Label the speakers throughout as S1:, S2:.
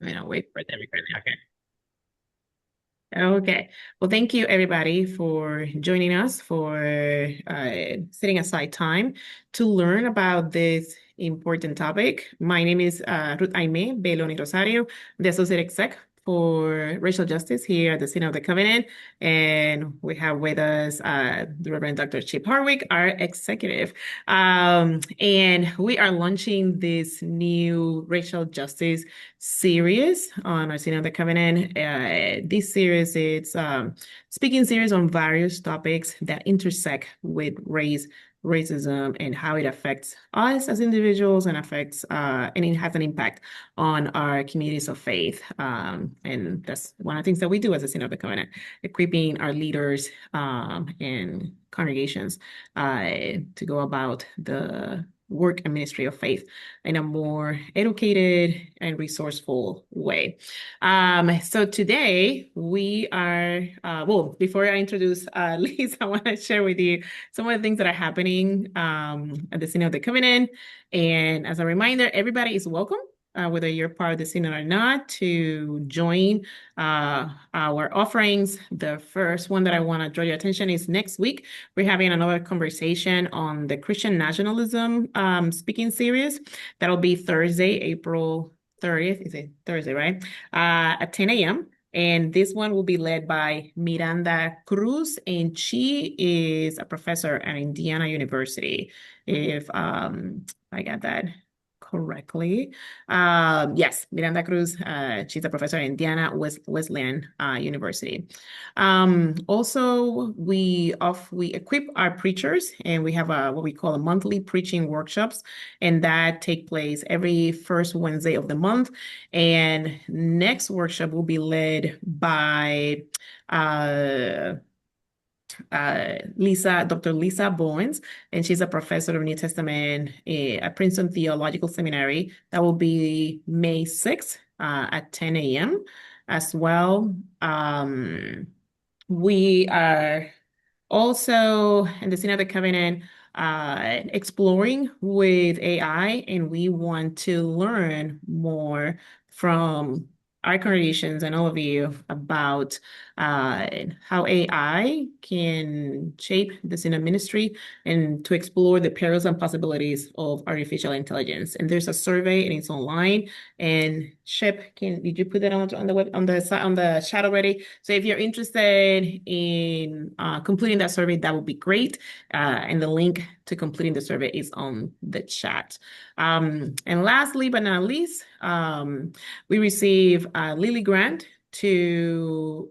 S1: Wait for the recording. Okay. Okay. Well, thank you everybody for joining us, for setting aside time to learn about this important topic. My name is Ruth Aime Beloni Rosario, the Associate Exec for Racial Justice here at the Synod of the Covenant. And we have with us the Reverend Dr. Chip Hardwick, our executive. And we are launching this new racial justice series on our Synod of the Covenant. This series is speaking series on various topics that intersect with race, racism, and how it affects us as individuals and affects and it has an impact on our communities of faith. And that's one of the things that we do as a Synod of the Covenant, equipping our leaders and congregations to go about the work and ministry of faith in a more educated and resourceful way. So today we are, well, before I introduce Liz, I want to share with you some of the things that are happening at the Synod of the Covenant. And as a reminder, everybody is welcome. Whether you're part of the Synod or not, to join our offerings. The first one that I want to draw your attention is next week. We're having another conversation on the Christian nationalism speaking series. That'll be Thursday, April 30th. Is it Thursday, right? At 10 a.m. And this one will be led by Miranda Cruz, and she is a professor at Indiana University. If I got that correctly. Yes, Miranda Cruz, she's a professor at Indiana Wesleyan University. Also, we equip our preachers, and we have what we call a monthly preaching workshops, and that take place every first Wednesday of the month. And next workshop will be led by Dr. Lisa Bowens, and she's a professor of New Testament at Princeton Theological Seminary. That will be May 6th at 10 a.m. as well. We are also in the Synod of the Covenant exploring with AI, and we want to learn more from our congregations and all of you about how AI can shape the Synod ministry and to explore the perils and possibilities of artificial intelligence. And there's a survey and it's online. And Shep, did you put that on the web on the chat already? So if you're interested in completing that survey, that would be great. And the link to completing the survey is on the chat. And lastly, but not least, we receive a Lilly grant to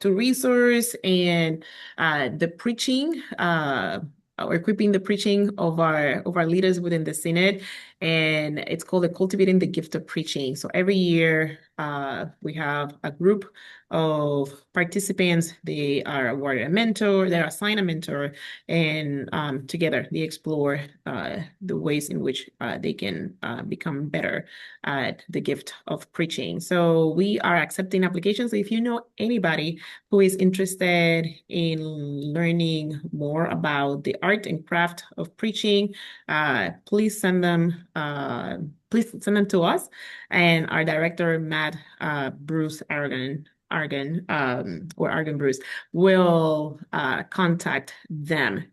S1: resource and the preaching or equipping the preaching of our leaders within the Synod, and it's called the Cultivating the Gift of Preaching. So every year we have a group of participants. They are awarded a mentor, they're assigned a mentor, and together they explore the ways in which they can become better at the gift of preaching. So we are accepting applications. So if you know anybody who is interested in learning more about the art and craft of preaching, please send them to us, and our director, Matt Bruce Argan Bruce will contact them.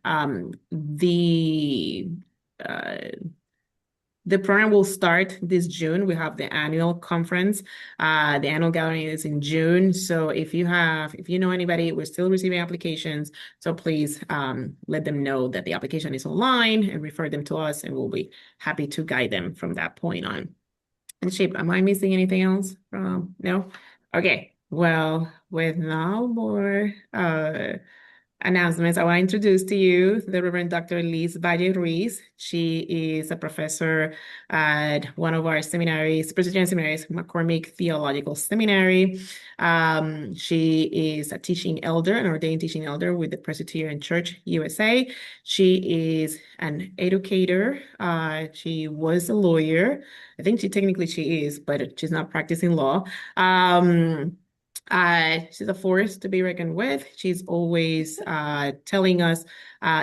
S1: The program will start this June. We have the annual conference. The annual gathering is in June. So if you know anybody, we're still receiving applications. So please let them know that the application is online and refer them to us, and we'll be happy to guide them from that point on. And Shape, am I missing anything else? No? Okay. Well, with no more announcements, I want to introduce to you the Reverend Dr. Lis Valle-Ruiz. She is a professor at one of our seminaries, Presbyterian seminaries, McCormick Theological Seminary. She is a teaching elder, an ordained teaching elder with the Presbyterian Church USA. She is an educator. She was a lawyer. I think she is, but she's not practicing law. She's a force to be reckoned with. She's always telling us,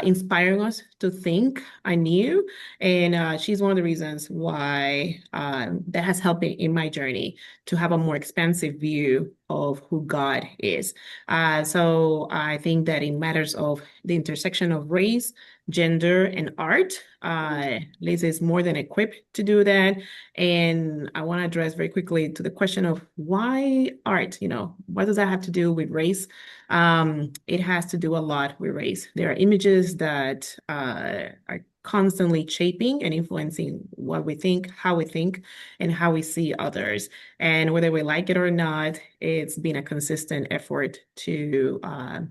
S1: inspiring us to think anew. And she's one of the reasons why that has helped me in my journey to have a more expansive view of who God is. So I think that in matters of the intersection of race, gender, and art, Liz is more than equipped to do that. And I want to address very quickly to the question of why art, what does that have to do with race? It has to do a lot with race. There are images that are constantly shaping and influencing what we think, and how we see others. And whether we like it or not, it's been a consistent effort to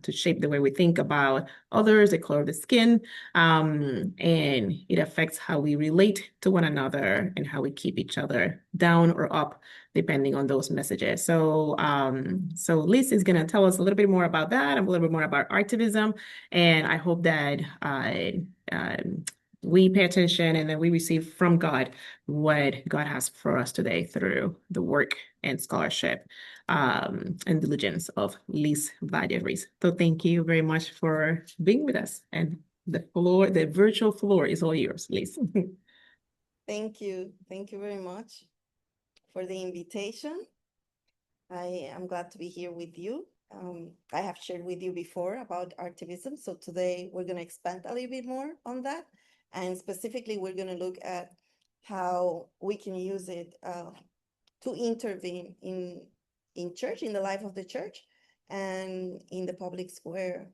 S1: shape the way we think about others, the color of the skin, and it affects how we relate to one another and how we keep each other down or up, depending on those messages. So, Liz is going to tell us a little bit more about that, a little bit more about artivism, and I hope that we pay attention and that we receive from God what God has for us today through the work and scholarship and diligence of Lis Valle-Ruiz. So thank you very much for being with us. And the virtual floor is all yours, Lis.
S2: Thank you. Thank you very much for the invitation. I am glad to be here with you. I have shared with you before about artivism. So today we're going to expand a little bit more on that. And specifically, we're going to look at how we can use it to intervene in church, in the life of the church, and in the public square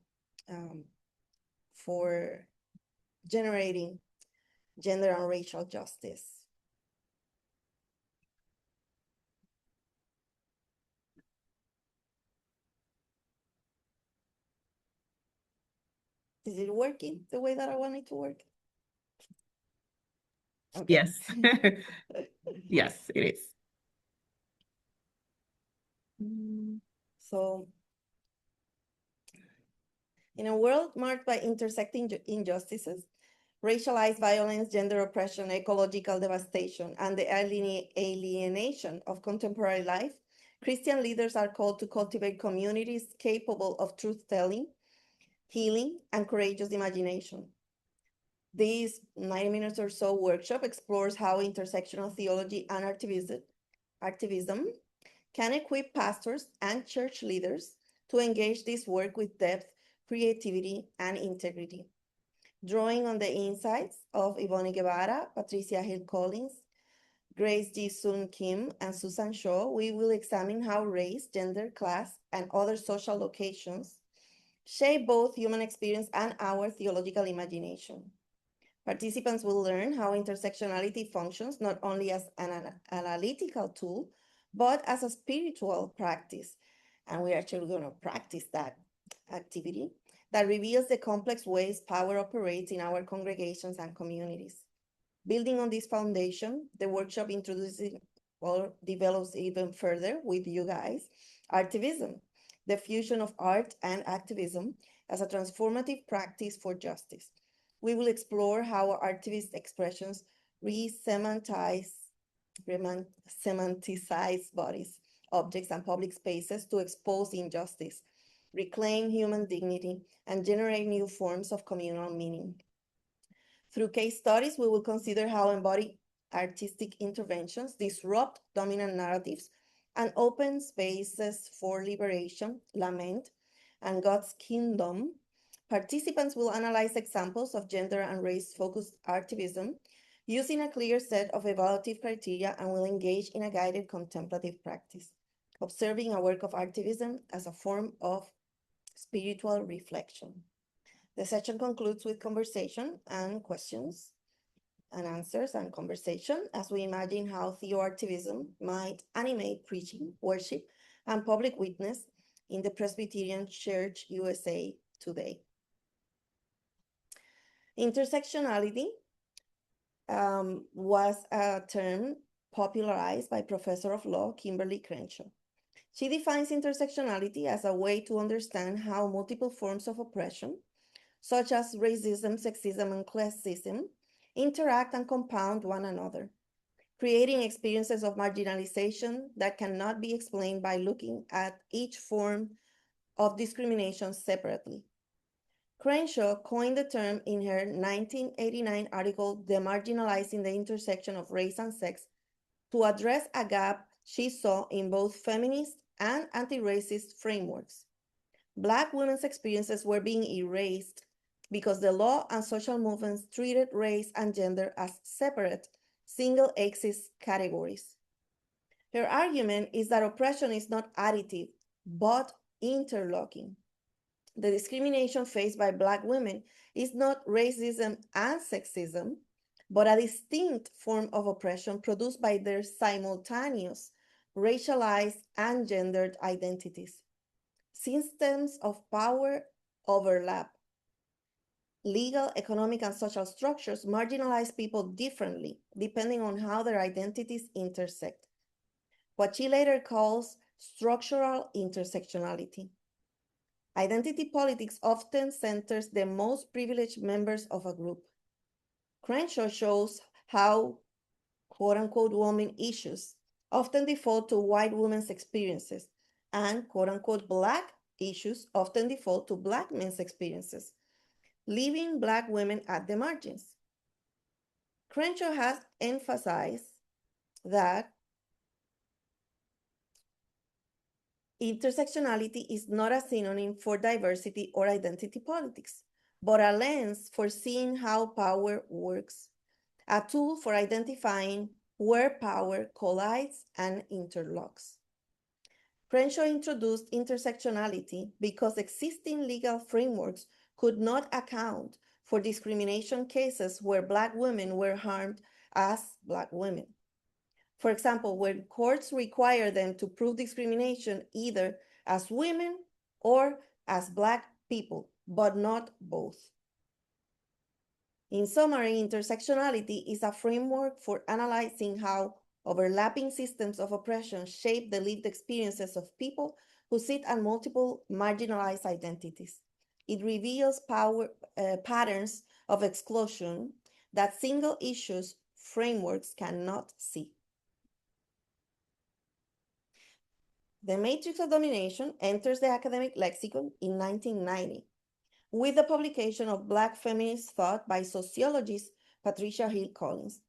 S2: for generating gender and racial justice. Is it working the way that I want it to work? Okay.
S1: Yes. Yes, it is.
S2: So, in a world marked by intersecting injustices, racialized violence, gender oppression, ecological devastation, and the alienation of contemporary life, Christian leaders are called to cultivate communities capable of truth-telling, healing, and courageous imagination. This 90 minutes or so workshop explores how intersectional theology and activism can equip pastors and church leaders to engage this work with depth, creativity, and integrity. Drawing on the insights of Yvonne Guevara, Patricia Hill Collins, Grace Ji Sun Kim, and Susan Shaw, we will examine how race, gender, class, and other social locations shape both human experience and our theological imagination. Participants will learn how intersectionality functions not only as an analytical tool, but as a spiritual practice. And we're actually going to practice that activity that reveals the complex ways power operates in our congregations and communities. Building on this foundation, the workshop introduces or develops even further with you guys artivism, the fusion of art and activism as a transformative practice for justice. We will explore how artivist expressions semanticize bodies, objects, and public spaces to expose injustice, reclaim human dignity, and generate new forms of communal meaning. Through case studies, we will consider how embodied artistic interventions disrupt dominant narratives and open spaces for liberation, lament, and God's kingdom. Participants will analyze examples of gender and race-focused artivism using a clear set of evaluative criteria and will engage in a guided contemplative practice, observing a work of artivism as a form of spiritual reflection. The session concludes with conversation and questions and answers and conversation as we imagine how theoartivism might animate preaching, worship, and public witness in the Presbyterian Church USA today. Intersectionality was a term popularized by Professor of Law Kimberly Crenshaw. She defines intersectionality as a way to understand how multiple forms of oppression, such as racism, sexism, and classism, interact and compound one another, creating experiences of marginalization that cannot be explained by looking at each form of discrimination separately. Crenshaw coined the term in her 1989 article, Demarginalizing the Intersection of Race and Sex, to address a gap she saw in both feminist and anti-racist frameworks. Black women's experiences were being erased because the law and social movements treated race and gender as separate, single-axis categories. Her argument is that oppression is not additive, but interlocking. The discrimination faced by Black women is not racism and sexism, but a distinct form of oppression produced by their simultaneous racialized and gendered identities. Systems of power overlap. Legal, economic, and social structures marginalize people differently depending on how their identities intersect, what she later calls structural intersectionality. Identity politics often centers the most privileged members of a group. Crenshaw shows how quote-unquote women issues often default to white women's experiences and quote-unquote Black issues often default to Black men's experiences, leaving Black women at the margins. Crenshaw has emphasized that intersectionality is not a synonym for diversity or identity politics, but a lens for seeing how power works, a tool for identifying where power collides and interlocks. Crenshaw introduced intersectionality because existing legal frameworks could not account for discrimination cases where Black women were harmed as Black women. For example, when courts require them to prove discrimination either as women or as Black people, but not both. In summary, intersectionality is a framework for analyzing how overlapping systems of oppression shape the lived experiences of people who sit at multiple marginalized identities. It reveals patterns of exclusion that single issues frameworks cannot see. The matrix of domination enters the academic lexicon in 1990 with the publication of Black feminist thought by sociologist Patricia Hill Collins.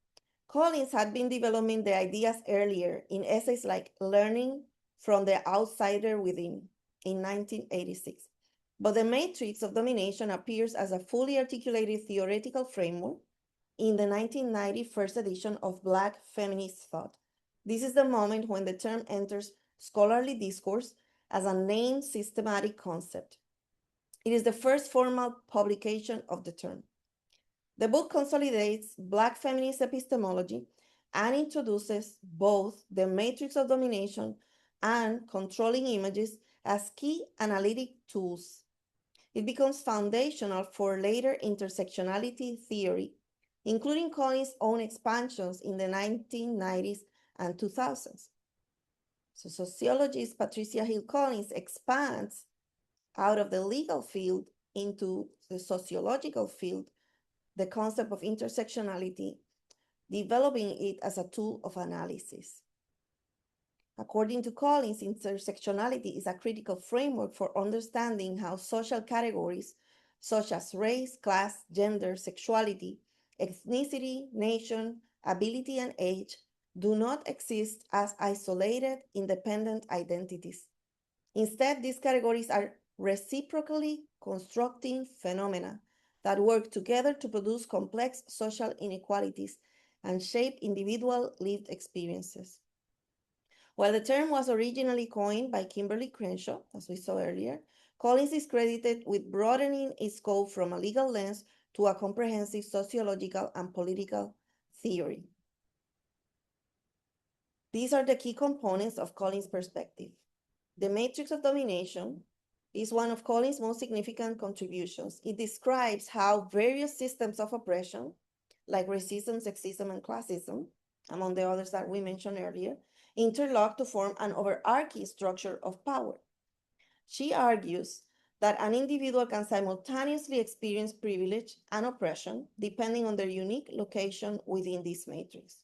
S2: Collins had been developing the ideas earlier in essays like Learning from the Outsider Within in 1986. But the matrix of domination appears as a fully articulated theoretical framework in the 1990 first edition of Black feminist thought. This is the moment when the term enters scholarly discourse as a named systematic concept. It is the first formal publication of the term. The book consolidates Black feminist epistemology and introduces both the matrix of domination and controlling images as key analytic tools. It becomes foundational for later intersectionality theory, including Collins' own expansions in the 1990s and 2000s. So sociologist Patricia Hill Collins expands out of the legal field into the sociological field the concept of intersectionality, developing it as a tool of analysis. According to Collins, intersectionality is a critical framework for understanding how social categories such as race, class, gender, sexuality, ethnicity, nation, ability, and age do not exist as isolated, independent identities. Instead, these categories are reciprocally constructing phenomena that work together to produce complex social inequalities and shape individual lived experiences. While the term was originally coined by Kimberly Crenshaw, as we saw earlier, Collins is credited with broadening its scope from a legal lens to a comprehensive sociological and political theory. These are the key components of Collins' perspective. The matrix of domination is one of Collins' most significant contributions. It describes how various systems of oppression, like racism, sexism, and classism, among the others that we mentioned earlier, interlock to form an overarching structure of power. She argues that an individual can simultaneously experience privilege and oppression depending on their unique location within this matrix.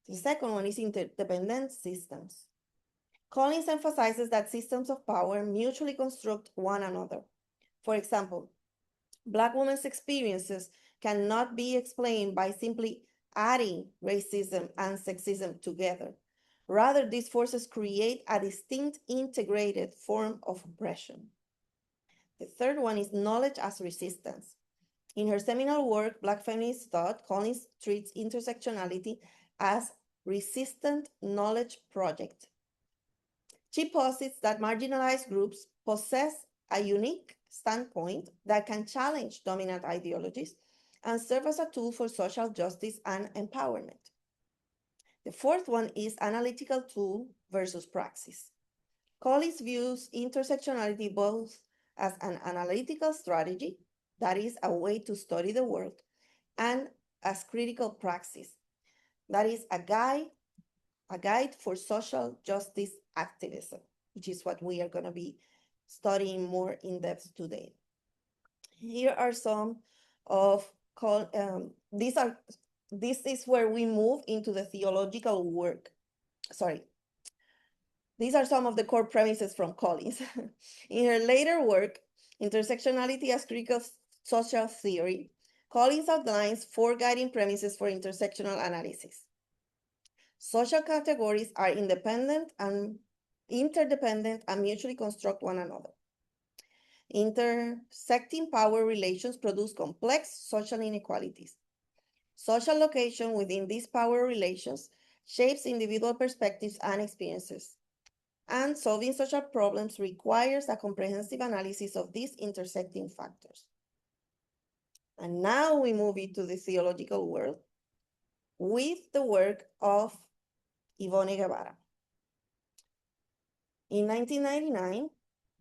S2: The second one is interdependent systems. Collins emphasizes that systems of power mutually construct one another. For example, Black women's experiences cannot be explained by simply adding racism and sexism together. Rather, these forces create a distinct integrated form of oppression. The third one is knowledge as resistance. In her seminal work, Black Feminist Thought, Collins treats intersectionality as resistant knowledge project. She posits that marginalized groups possess a unique standpoint that can challenge dominant ideologies and serve as a tool for social justice and empowerment. The fourth one is analytical tool versus praxis. Collins views intersectionality both as an analytical strategy, that is a way to study the world, and as critical praxis, that is a guide for social justice activism, which is what we are going to be studying more in depth today. Here are some of this is where we move into the theological work. Sorry. These are some of the core premises from Collins. In her later work, Intersectionality as Critical Social Theory, Collins outlines 4 guiding premises for intersectional analysis. Social categories are independent and interdependent and mutually construct one another. Intersecting power relations produce complex social inequalities. Social location within these power relations shapes individual perspectives and experiences. And solving social problems requires a comprehensive analysis of these intersecting factors. And now we move into the theological world with the work of Ivone Guevara. In 1999,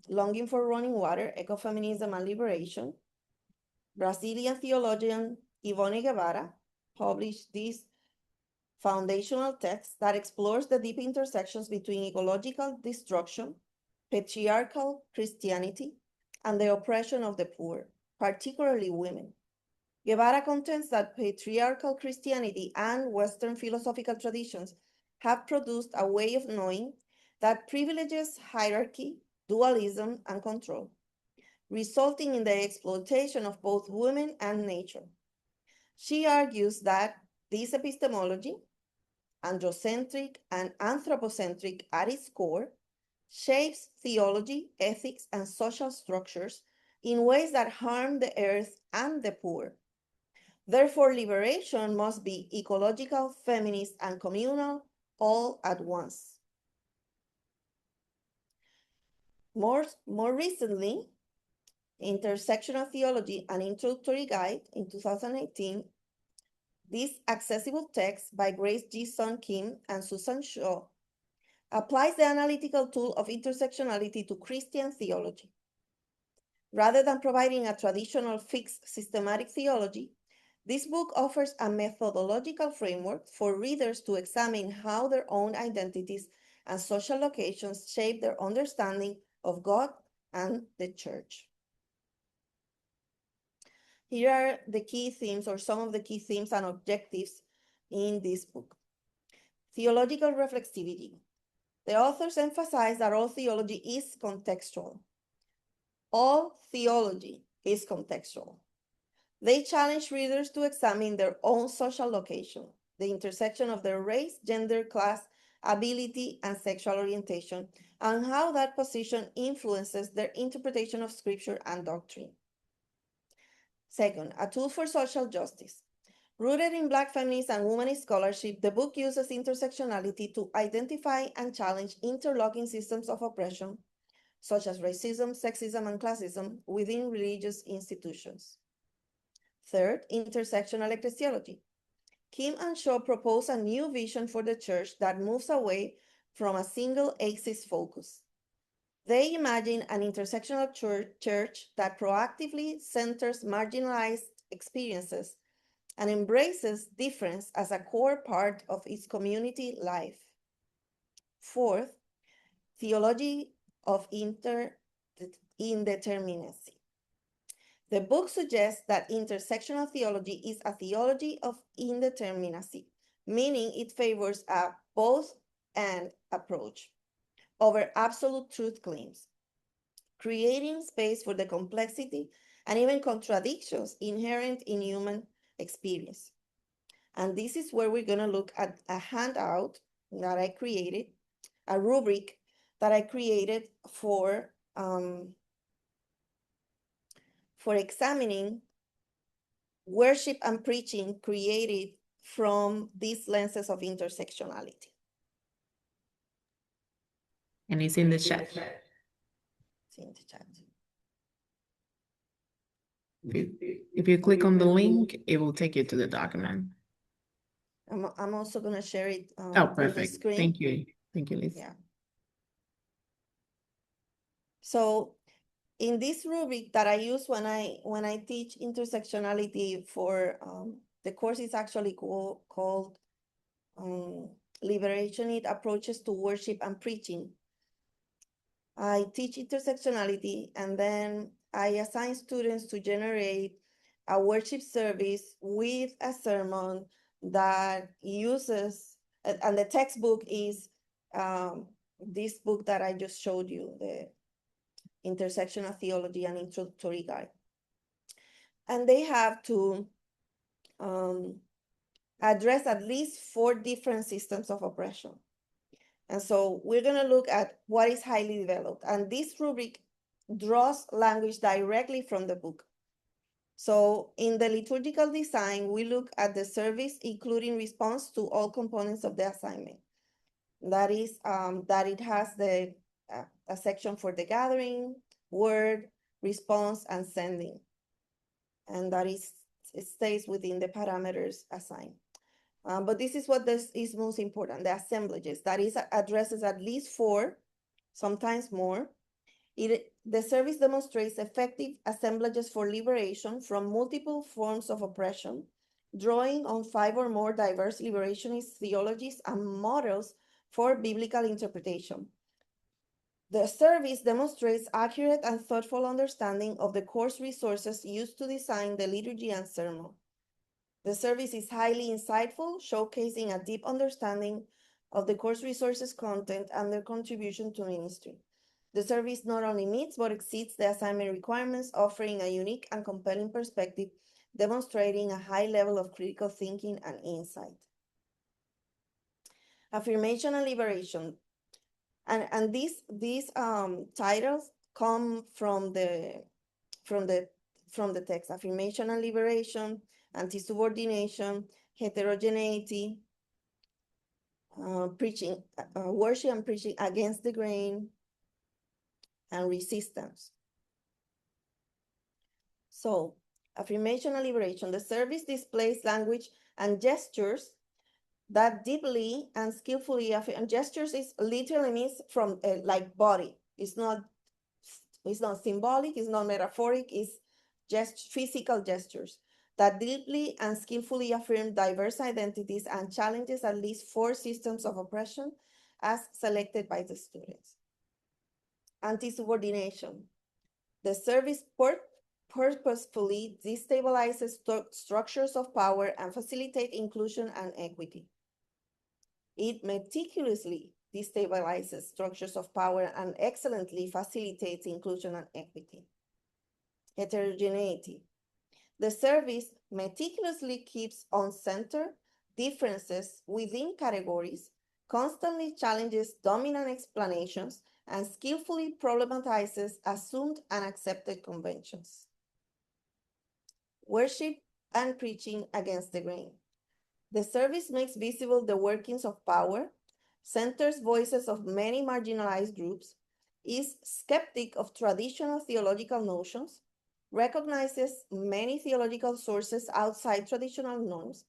S2: Longing for Running Water, Ecofeminism and Liberation, Brazilian theologian Ivone Guevara published this foundational text that explores the deep intersections between ecological destruction, patriarchal Christianity, and the oppression of the poor, particularly women. Guevara contends that patriarchal Christianity and Western philosophical traditions have produced a way of knowing that privileges hierarchy, dualism, and control, resulting in the exploitation of both women and nature. She argues that this epistemology, androcentric and anthropocentric at its core, shapes theology, ethics, and social structures in ways that harm the earth and the poor. Therefore, liberation must be ecological, feminist, and communal all at once. More recently, Intersectional Theology, an Introductory Guide in 2018, this accessible text by Grace G. Sun Kim and Susan Shaw applies the analytical tool of intersectionality to Christian theology. Rather than providing a traditional fixed systematic theology, this book offers a methodological framework for readers to examine how their own identities and social locations shape their understanding of God and the church. Here are the key themes, or some of the key themes and objectives in this book. Theological reflexivity. The authors emphasize that all theology is contextual. All theology is contextual. They challenge readers to examine their own social location, the intersection of their race, gender, class, ability, and sexual orientation, and how that position influences their interpretation of scripture and doctrine. Second, a tool for social justice. Rooted in Black feminist and womanist scholarship, the book uses intersectionality to identify and challenge interlocking systems of oppression, such as racism, sexism, and classism within religious institutions. Third, intersectional ecclesiology. Kim and Shaw propose a new vision for the church that moves away from a single axis focus. They imagine an intersectional church that proactively centers marginalized experiences and embraces difference as a core part of its community life. Fourth, theology of indeterminacy. The book suggests that intersectional theology is a theology of indeterminacy, meaning it favors a both-and approach over absolute truth claims, creating space for the complexity and even contradictions inherent in human experience. And this is where we're going to look at a handout that I created, a rubric that I created for examining worship and preaching created from these lenses of intersectionality.
S1: And it's in the chat.
S2: It's in the chat.
S1: If you click on the link, it will take you to the document.
S2: I'm also going to share it
S1: Oh,
S2: on the
S1: perfect.
S2: screen.
S1: Thank you. Thank you, Liz.
S2: Yeah. So in this rubric that I use when I teach intersectionality for the course is actually called Liberationist Approaches to Worship and Preaching. I teach intersectionality, and then I assign students to generate a worship service with a sermon that uses, and the textbook is this book that I just showed you, the Intersectional Theology and Introductory Guide. And they have to address at least 4 different systems of oppression. And so we're going to look at what is highly developed. And this rubric draws language directly from the book. So in the liturgical design, we look at the service, including response to all components of the assignment. That is, that it has a section for the gathering, word, response, and sending. And that is, it stays within the parameters assigned. But this is what this is most important, the assemblages. That is, addresses at least 4, sometimes more. The service demonstrates effective assemblages for liberation from multiple forms of oppression, drawing on 5 or more diverse liberationist theologies and models for biblical interpretation. The service demonstrates accurate and thoughtful understanding of the course resources used to design the liturgy and sermon. The service is highly insightful, showcasing a deep understanding of the course resources content and their contribution to ministry. The service not only meets but exceeds the assignment requirements, offering a unique and compelling perspective, demonstrating a high level of critical thinking and insight. Affirmation and liberation. And these titles come from the text. Affirmation and liberation, anti-subordination, heterogeneity, preaching, worship and preaching against the grain, and resistance. So, affirmation and liberation. The service displays language and gestures that deeply and skillfully, and gestures is literally means from like body. It's not symbolic, it's not metaphoric, it's just physical gestures that deeply and skillfully affirm diverse identities and challenges at least 4 systems of oppression as selected by the students. Anti-subordination. The service purposefully destabilizes structures of power and facilitates inclusion and equity. It meticulously destabilizes structures of power and excellently facilitates inclusion and equity. Heterogeneity. The service meticulously keeps on center differences within categories, constantly challenges dominant explanations, and skillfully problematizes assumed and accepted conventions. Worship and preaching against the grain. The service makes visible the workings of power, centers voices of many marginalized groups, is skeptic of traditional theological notions, recognizes many theological sources outside traditional norms,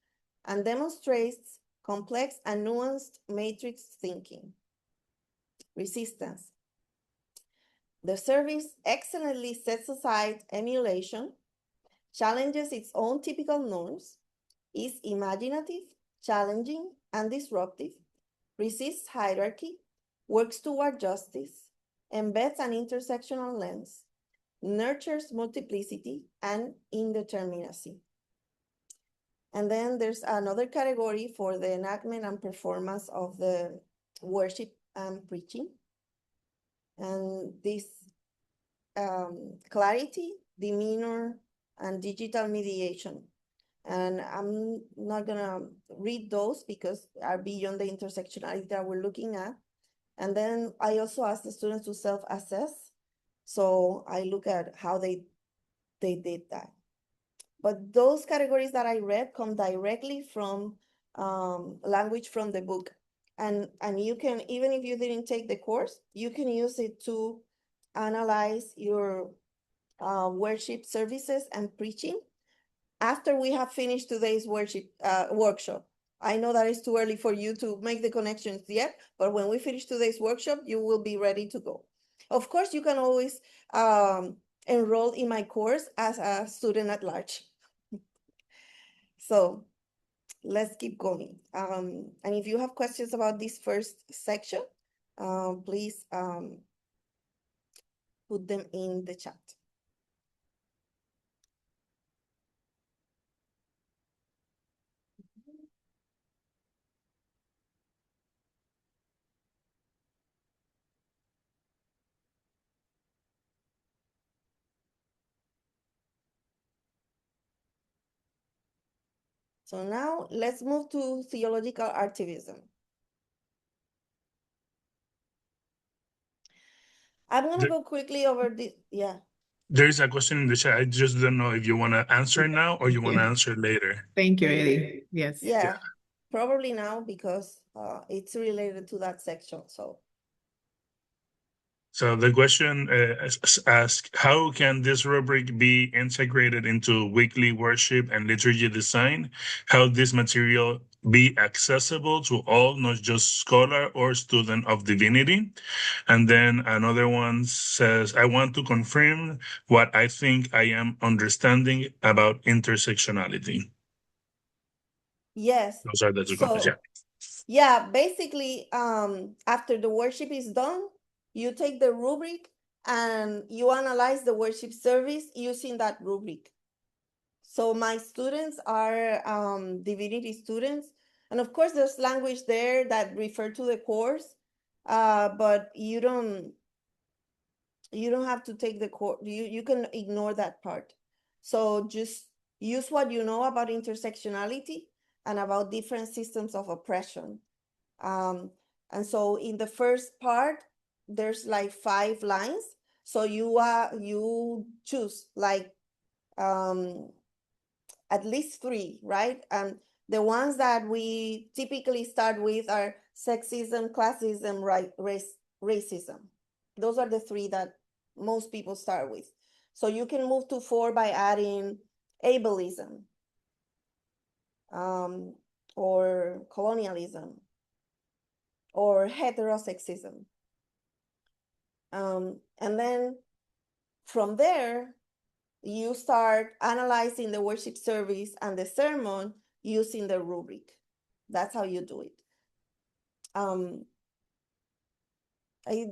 S2: and demonstrates complex and nuanced matrix thinking. Resistance. The service excellently sets aside emulation, challenges its own typical norms, is imaginative, challenging, and disruptive, resists hierarchy, works toward justice, embeds an intersectional lens, nurtures multiplicity and indeterminacy. And then there's another category for the enactment and performance of the worship and preaching. And this clarity, demeanor, and digital mediation. And I'm not gonna read those because are beyond the intersectionality that we're looking at. And then I also ask the students to self-assess. So I look at how they did that. But those categories that I read come directly from language from the book. And you can, even if you didn't take the course, you can use it to analyze your worship services and preaching after we have finished today's worship workshop. I know that it's too early for you to make the connections yet, but when we finish today's workshop, you will be ready to go. Of course, you can always enroll in my course as a student at large. So let's keep going. And if you have questions about this first section, please put them in the chat. So now let's move to theological activism. I'm gonna go quickly over this. Yeah.
S3: There is a question in the chat. I just don't know if you want to answer now or you want to answer later.
S1: Thank you, Eddie. Yes.
S2: Yeah, probably now because it's related to that section.
S3: So the question asks, how can this rubric be integrated into weekly worship and liturgy design? How this material be accessible to all, not just scholar or student of divinity? And then another one says, I want to confirm what I think I am understanding about intersectionality.
S2: Yes.
S3: Those are the two comments, yeah.
S2: Yeah, basically, after the worship is done, you take the rubric and you analyze the worship service using that rubric. So my students are divinity students. And of course, there's language there that refer to the course, but you don't have to take the course. You can ignore that part. So just use what you know about intersectionality and about different systems of oppression. And so in the first part, there's like 5 lines. So you choose like at least 3, right? And the ones that we typically start with are sexism, classism, racism. Those are the 3 that most people start with. So you can move to 4 by adding ableism or colonialism or heterosexism. And then from there, you start analyzing the worship service and the sermon using the rubric. That's how you do it.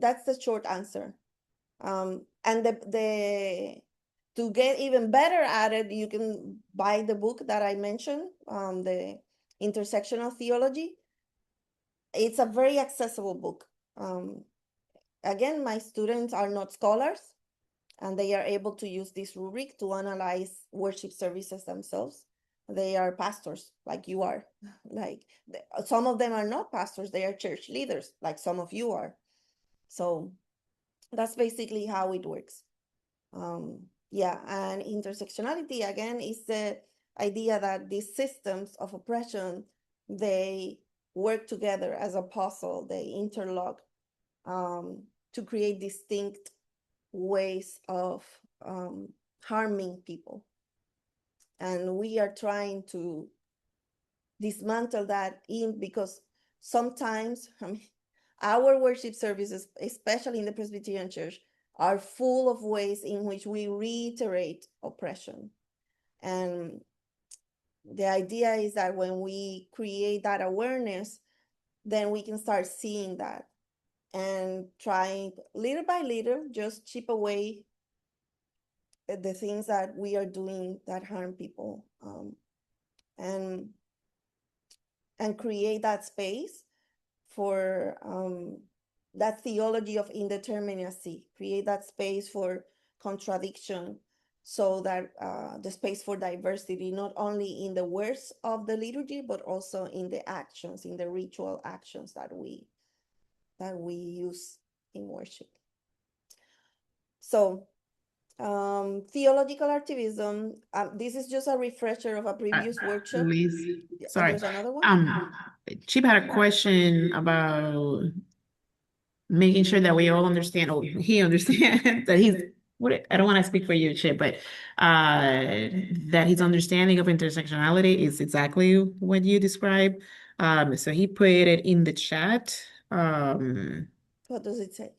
S2: That's the short answer. And to get even better at it, you can buy the book that I mentioned, the Intersectional Theology. It's a very accessible book. Again, my students are not scholars, and they are able to use this rubric to analyze worship services themselves. They are pastors, like you are. Like some of them are not pastors, they are church leaders, like some of you are. So that's basically how it works. Yeah, and intersectionality, again, is the idea that these systems of oppression, they work together as a puzzle, they interlock to create distinct ways of harming people. And we are trying to dismantle that because sometimes our worship services, especially in the Presbyterian Church, are full of ways in which we reiterate oppression. And the idea is that when we create that awareness, then we can start seeing that and trying little by little, just chip away the things that we are doing that harm people. and create that space for that theology of indeterminacy, create that space for contradiction, so that the space for diversity, not only in the words of the liturgy, but also in the actions, in the ritual actions that we use in worship. So theological activism, this is just a refresher of a previous workshop.
S1: Liz, sorry.
S2: There's another one?
S1: Chip had a question about making sure that we all understand, or he understands that he's, what, I don't want to speak for you, Chip, but that his understanding of intersectionality is exactly what you described. So he put it in the chat.
S2: What does it say?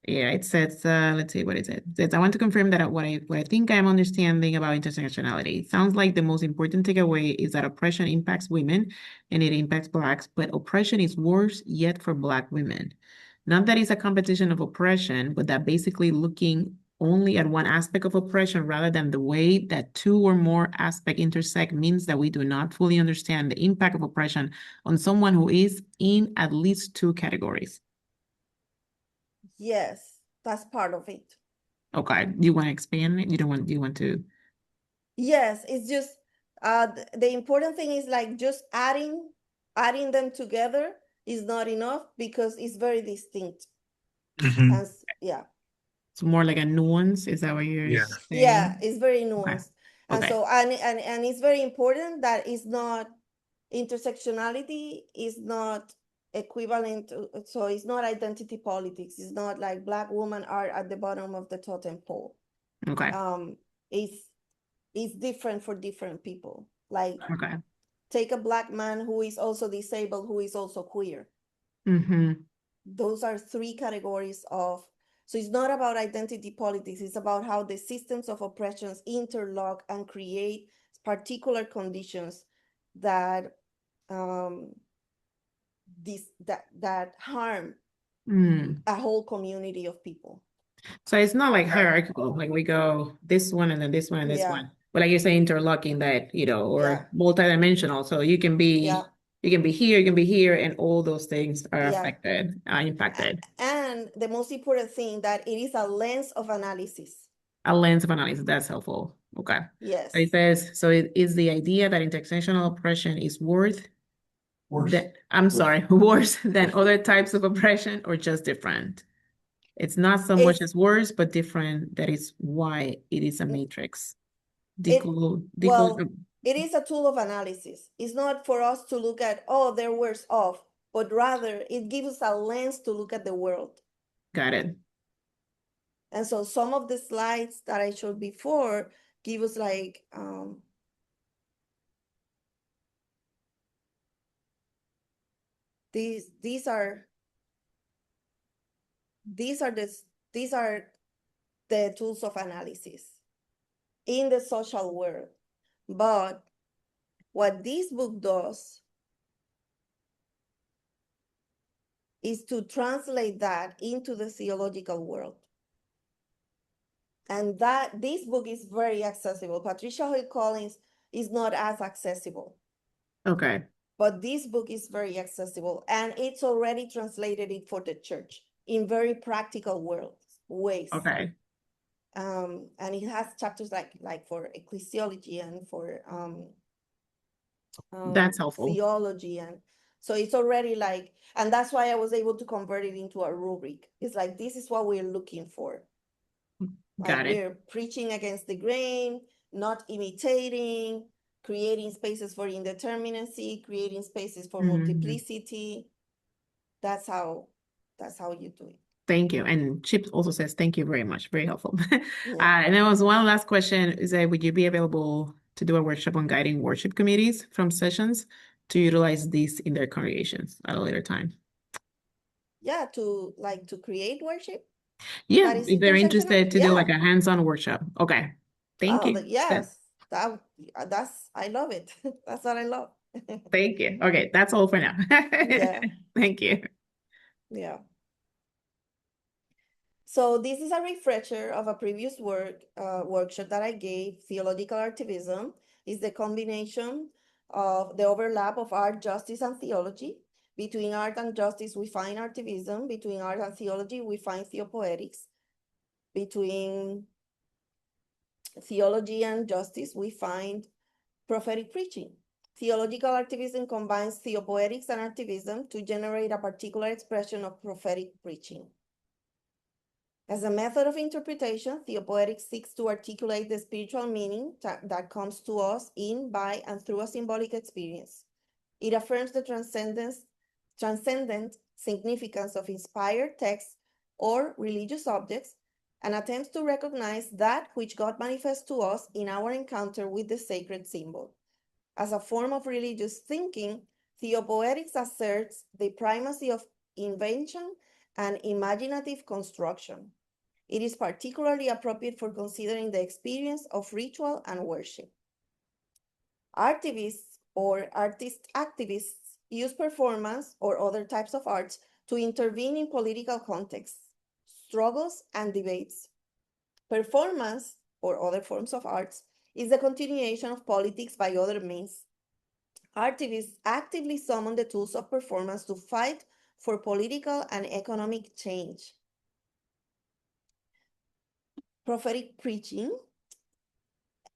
S1: Yeah, it says, let's see what it says. It says, I want to confirm that what I think I'm understanding about intersectionality. It sounds like the most important takeaway is that oppression impacts women and it impacts Blacks, but oppression is worse yet for Black women. Not that it's a competition of oppression, but that basically looking only at one aspect of oppression rather than the way that two or more aspects intersect means that we do not fully understand the impact of oppression on someone who is in at least two categories.
S2: Yes, that's part of it.
S1: Okay, do you want to expand it? Do you want to?
S2: Yes, it's just the important thing is like just adding them together is not enough, because it's very distinct.
S3: Mhm.
S2: And yeah,
S1: It's more like a nuance. Is that what you're
S3: Yeah.
S1: saying?
S2: yeah, it's very nuanced. And
S1: Okay.
S2: so and it's very important that it's not, intersectionality is not equivalent to, so it's not identity politics. It's not like Black women are at the bottom of the totem pole.
S1: Okay.
S2: It's different for different people. Like,
S1: Okay.
S2: take a Black man who is also disabled, who is also queer.
S1: Mm-hmm.
S2: Those are three categories of, so it's not about identity politics. It's about how the systems of oppressions interlock and create particular conditions that that harm a whole community of people.
S1: So it's not like hierarchical, like we go this one and then this one and this
S2: Yeah.
S1: one. But like you're saying, interlocking that, you know, or
S2: Yeah.
S1: multidimensional. So you can be
S2: Yeah.
S1: you can be here, you can be here, and all those things are
S2: Yeah.
S1: affected, impacted.
S2: And the most important thing, that it is a lens of analysis.
S1: A lens of analysis, that's helpful. Okay.
S2: Yes.
S1: So it says, so it is the idea that intersectional oppression is worse than other types of oppression, or just different? It's not so much as worse, but different. That is why it is a matrix.
S2: Well, it is a tool of analysis. It's not for us to look at, oh, they're worse off, but rather it gives us a lens to look at the world.
S1: Got it.
S2: And so some of the slides that I showed before give us like, these are the tools of analysis in the social world. But what this book does is to translate that into the theological world. And that this book is very accessible. Patricia Hoy Collins is not as accessible.
S1: Okay.
S2: But this book is very accessible, and it's already translated it for the church in very practical ways.
S1: Okay.
S2: And it has chapters like for ecclesiology and for
S1: That's helpful.
S2: theology, and so it's already like, and that's why I was able to convert it into a rubric. It's like, this is what we're looking for.
S1: Got it.
S2: We're preaching against the grain, not imitating, creating spaces for indeterminacy, creating spaces for multiplicity. That's how you do it.
S1: Thank you. And Chip also says, thank you very much. Very helpful. And there was one last question, is that would you be available to do a workshop on guiding worship committees from sessions to utilize these in their congregations at a later time?
S2: Yeah, to create worship.
S1: Yeah, if they're interested to do like a hands-on workshop. Okay. Thank you.
S2: Yes. That's I love it. That's what I love.
S1: Thank you. Okay, that's all for now.
S2: Yeah.
S1: Thank you.
S2: Yeah. So this is a refresher of a previous workshop that I gave, Theological Activism. Is the combination of the overlap of art, justice, and theology. Between art and justice, we find artivism. Between art and theology, we find theopoetics. Between theology and justice, we find prophetic preaching. Theological activism combines theopoetics and artivism to generate a particular expression of prophetic preaching. As a method of interpretation, theopoetics seeks to articulate the spiritual meaning that comes to us in, by, and through a symbolic experience. It affirms the transcendent significance of inspired texts or religious objects and attempts to recognize that which God manifests to us in our encounter with the sacred symbol. As a form of religious thinking, theopoetics asserts the primacy of invention and imaginative construction. It is particularly appropriate for considering the experience of ritual and worship. Artivists or artist activists use performance or other types of arts to intervene in political contexts, struggles, and debates. Performance or other forms of arts is the continuation of politics by other means. Artivists actively summon the tools of performance to fight for political and economic change. Prophetic preaching.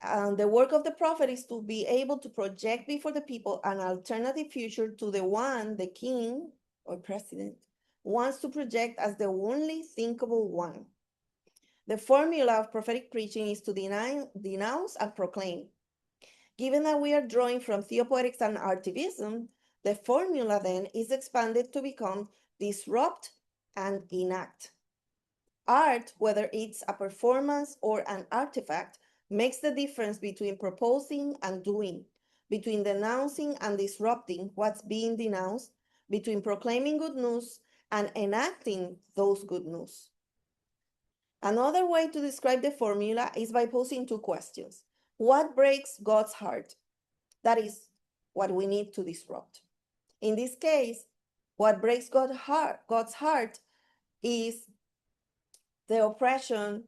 S2: The work of the prophet is to be able to project before the people an alternative future to the one the king or president wants to project as the only thinkable one. The formula of prophetic preaching is to denounce and proclaim. Given that we are drawing from theopoetics and artivism, the formula then is expanded to become disrupt and enact. Art, whether it's a performance or an artifact, makes the difference between proposing and doing, between denouncing and disrupting what's being denounced, between proclaiming good news and enacting those good news. Another way to describe the formula is by posing two questions. What breaks God's heart? That is what we need to disrupt. In this case, what breaks God's heart is the oppression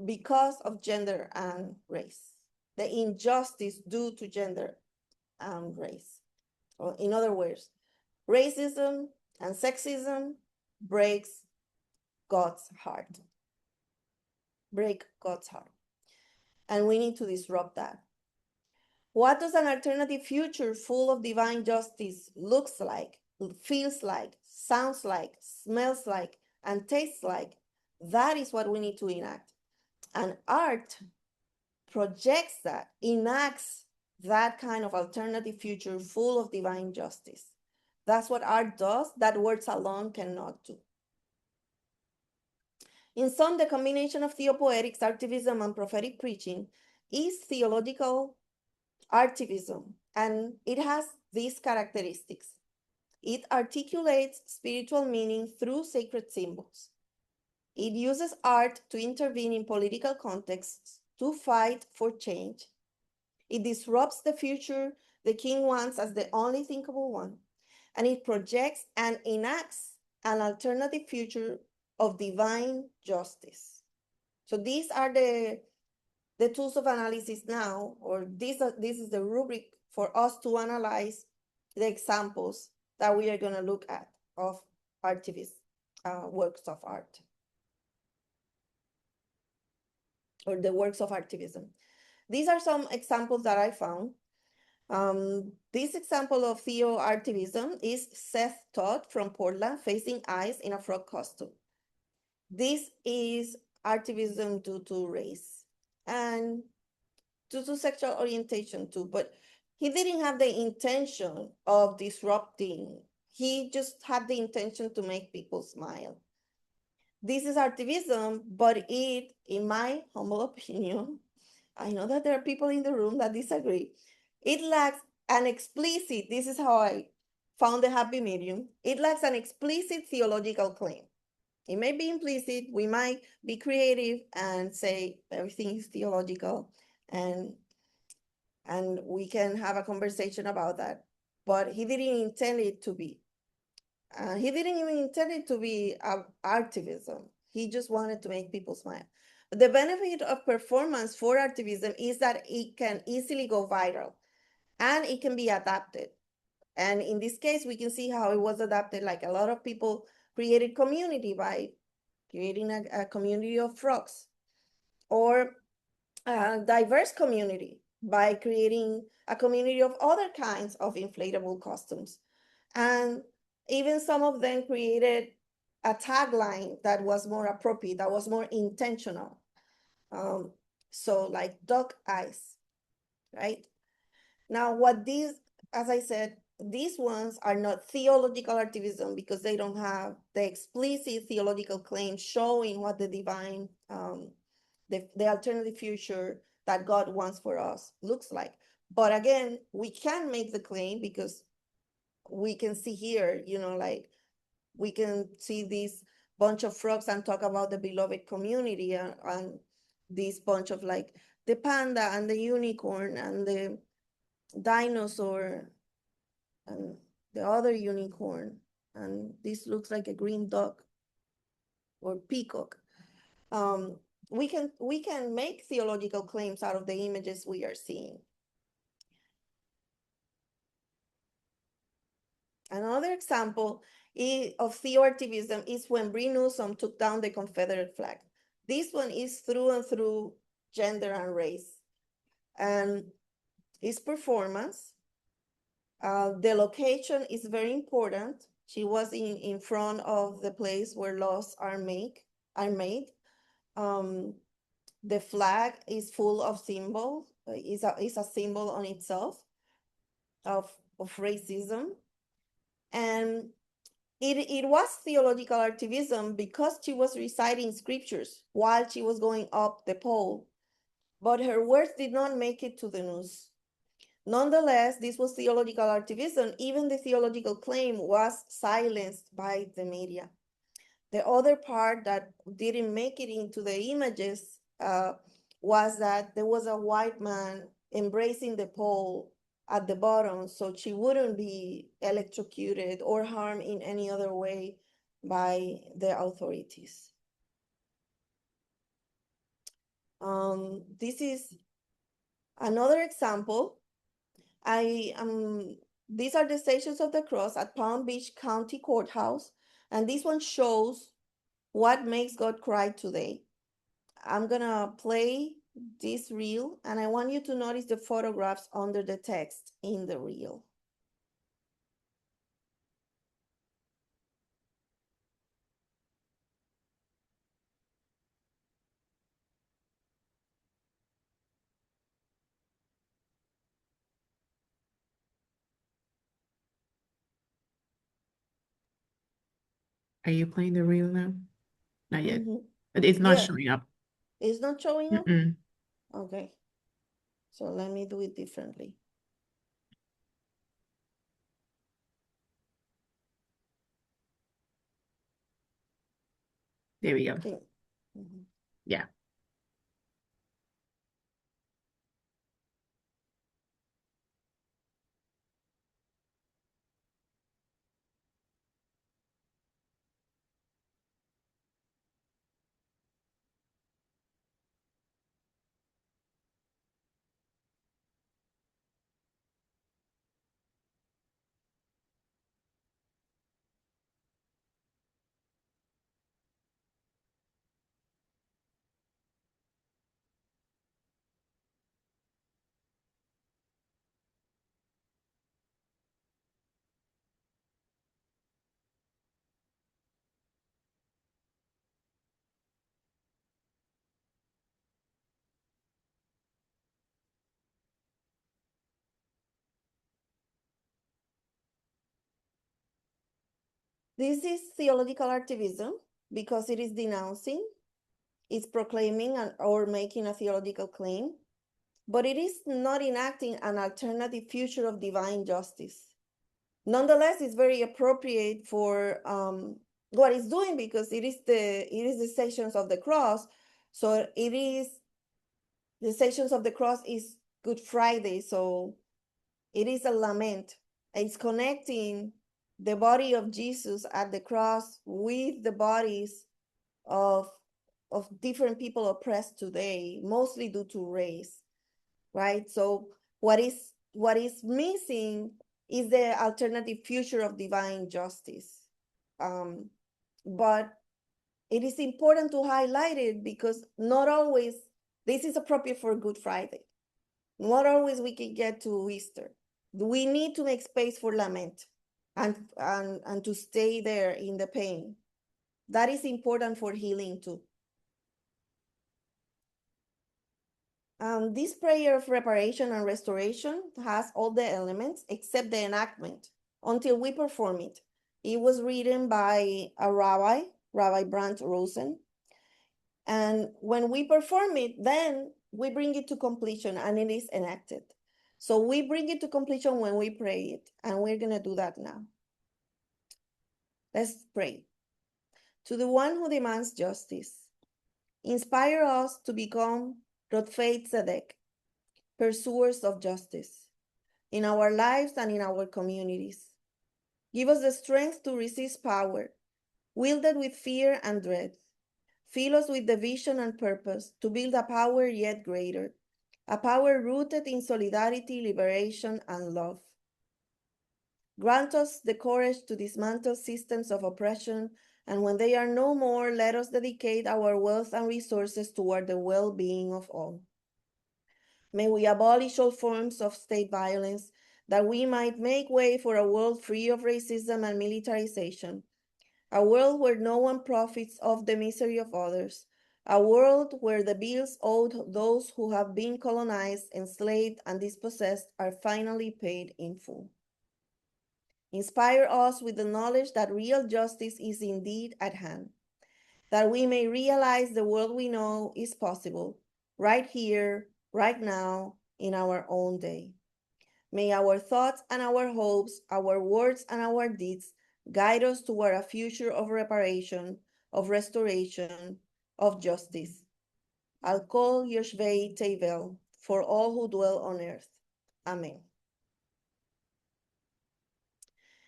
S2: because of gender and race, the injustice due to gender and race. Or in other words, racism and sexism breaks God's heart. Break God's heart. And we need to disrupt that. What does an alternative future full of divine justice looks like, feels like, sounds like, smells like, and tastes like? That is what we need to enact. And art projects that, enacts that kind of alternative future full of divine justice. That's what art does, that words alone cannot do. In sum, the combination of theopoetics, artivism, and prophetic preaching is theological artivism, and it has these characteristics. It articulates spiritual meaning through sacred symbols. It uses art to intervene in political contexts to fight for change. It disrupts the future the king wants as the only thinkable one, and it projects and enacts an alternative future of divine justice. So these are the tools of analysis now, or this is the rubric for us to analyze the examples that we are going to look at of artivist works of art, or the works of artivism. These are some examples that I found. This example of theo-artivism is Seth Todd from Portland facing eyes in a frog costume. This is artivism due to race and due to sexual orientation too, but he didn't have the intention of disrupting. He just had the intention to make people smile. This is artivism, but it, in my humble opinion, I know that there are people in the room that disagree, it lacks an explicit, this is how I found the happy medium, it lacks an explicit theological claim. It may be implicit, we might be creative and say everything is theological, and we can have a conversation about that, but he didn't intend it to be. He didn't even intend it to be artivism. He just wanted to make people smile. The benefit of performance for artivism is that it can easily go viral. and it can be adapted. And in this case, we can see how it was adapted. Like a lot of people created community by creating a community of frogs, or a diverse community by creating a community of other kinds of inflatable costumes. And even some of them created a tagline that was more appropriate, that was more intentional. So like duck eyes, right? Now, what these, as I said, these ones are not theological activism because they don't have the explicit theological claim showing what the divine, the alternative future that God wants for us looks like. But again, we can make the claim because we can see here, like we can see this bunch of frogs and talk about the beloved community, and this bunch of like the panda and the unicorn and the dinosaur and the other unicorn, and this looks like a green duck or peacock. We can make theological claims out of the images we are seeing. Another example of theoactivism is when Bree Newsom took down the Confederate flag. This one is through and through gender and race, and its performance. The location is very important. She was in front of the place where laws are made. The flag is full of symbols. Is a symbol on itself of racism, and it was theological activism because she was reciting scriptures while she was going up the pole, but her words did not make it to the news. Nonetheless, this was theological activism. Even the theological claim was silenced by the media. The other part that didn't make it into the images was that there was a white man embracing the pole at the bottom, so she wouldn't be electrocuted or harmed in any other way by the authorities. This is another example. These are the Stations of the Cross at Palm Beach County Courthouse, and this one shows what makes God cry today. I'm gonna play this reel, and I want you to notice the photographs under the text in the reel.
S1: Are you playing the reel now? Not yet.
S2: Mhm.
S1: It's not
S2: Yeah.
S1: showing up.
S2: It's not showing up?
S1: Mm-mm.
S2: Okay. So let me do it differently.
S1: There we go.
S2: Okay. Mhm.
S1: Yeah.
S2: This is theological activism because it is denouncing, it's proclaiming or making a theological claim, but it is not enacting an alternative future of divine justice. Nonetheless, it's very appropriate for what it's doing because it is the Stations of the Cross. So it is the Stations of the Cross is Good Friday. So it is a lament. It's connecting the body of Jesus at the cross with the bodies of different people oppressed today, mostly due to race, right? So what is what is missing is the alternative future of divine justice. But it is important to highlight it because not always, this is appropriate for Good Friday. Not always we can get to Easter. We need to make space for lament and to stay there in the pain. That is important for healing too. This prayer of reparation and restoration has all the elements except the enactment until we perform it. It was written by a rabbi, Rabbi Brandt Rosen. And when we perform it, then we bring it to completion and it is enacted. So we bring it to completion when we pray it, and we're going to do that now. Let's pray. To the one who demands justice, inspire us to become Rodfei Tzedek, pursuers of justice, in our lives and in our communities. Give us the strength to resist power, wielded with fear and dread. Fill us with the vision and purpose to build a power yet greater, a power rooted in solidarity, liberation, and love. Grant us the courage to dismantle systems of oppression, and when they are no more, let us dedicate our wealth and resources toward the well-being of all. May we abolish all forms of state violence, that we might make way for a world free of racism and militarization, a world where no one profits off the misery of others, a world where the bills owed those who have been colonized, enslaved, and dispossessed are finally paid in full. Inspire us with the knowledge that real justice is indeed at hand, that we may realize the world we know is possible, right here, right now, in our own day. May our thoughts and our hopes, our words and our deeds guide us toward a future of reparation, of restoration, of justice. Al kol yoshvei tevel, for all who dwell on earth. Amen.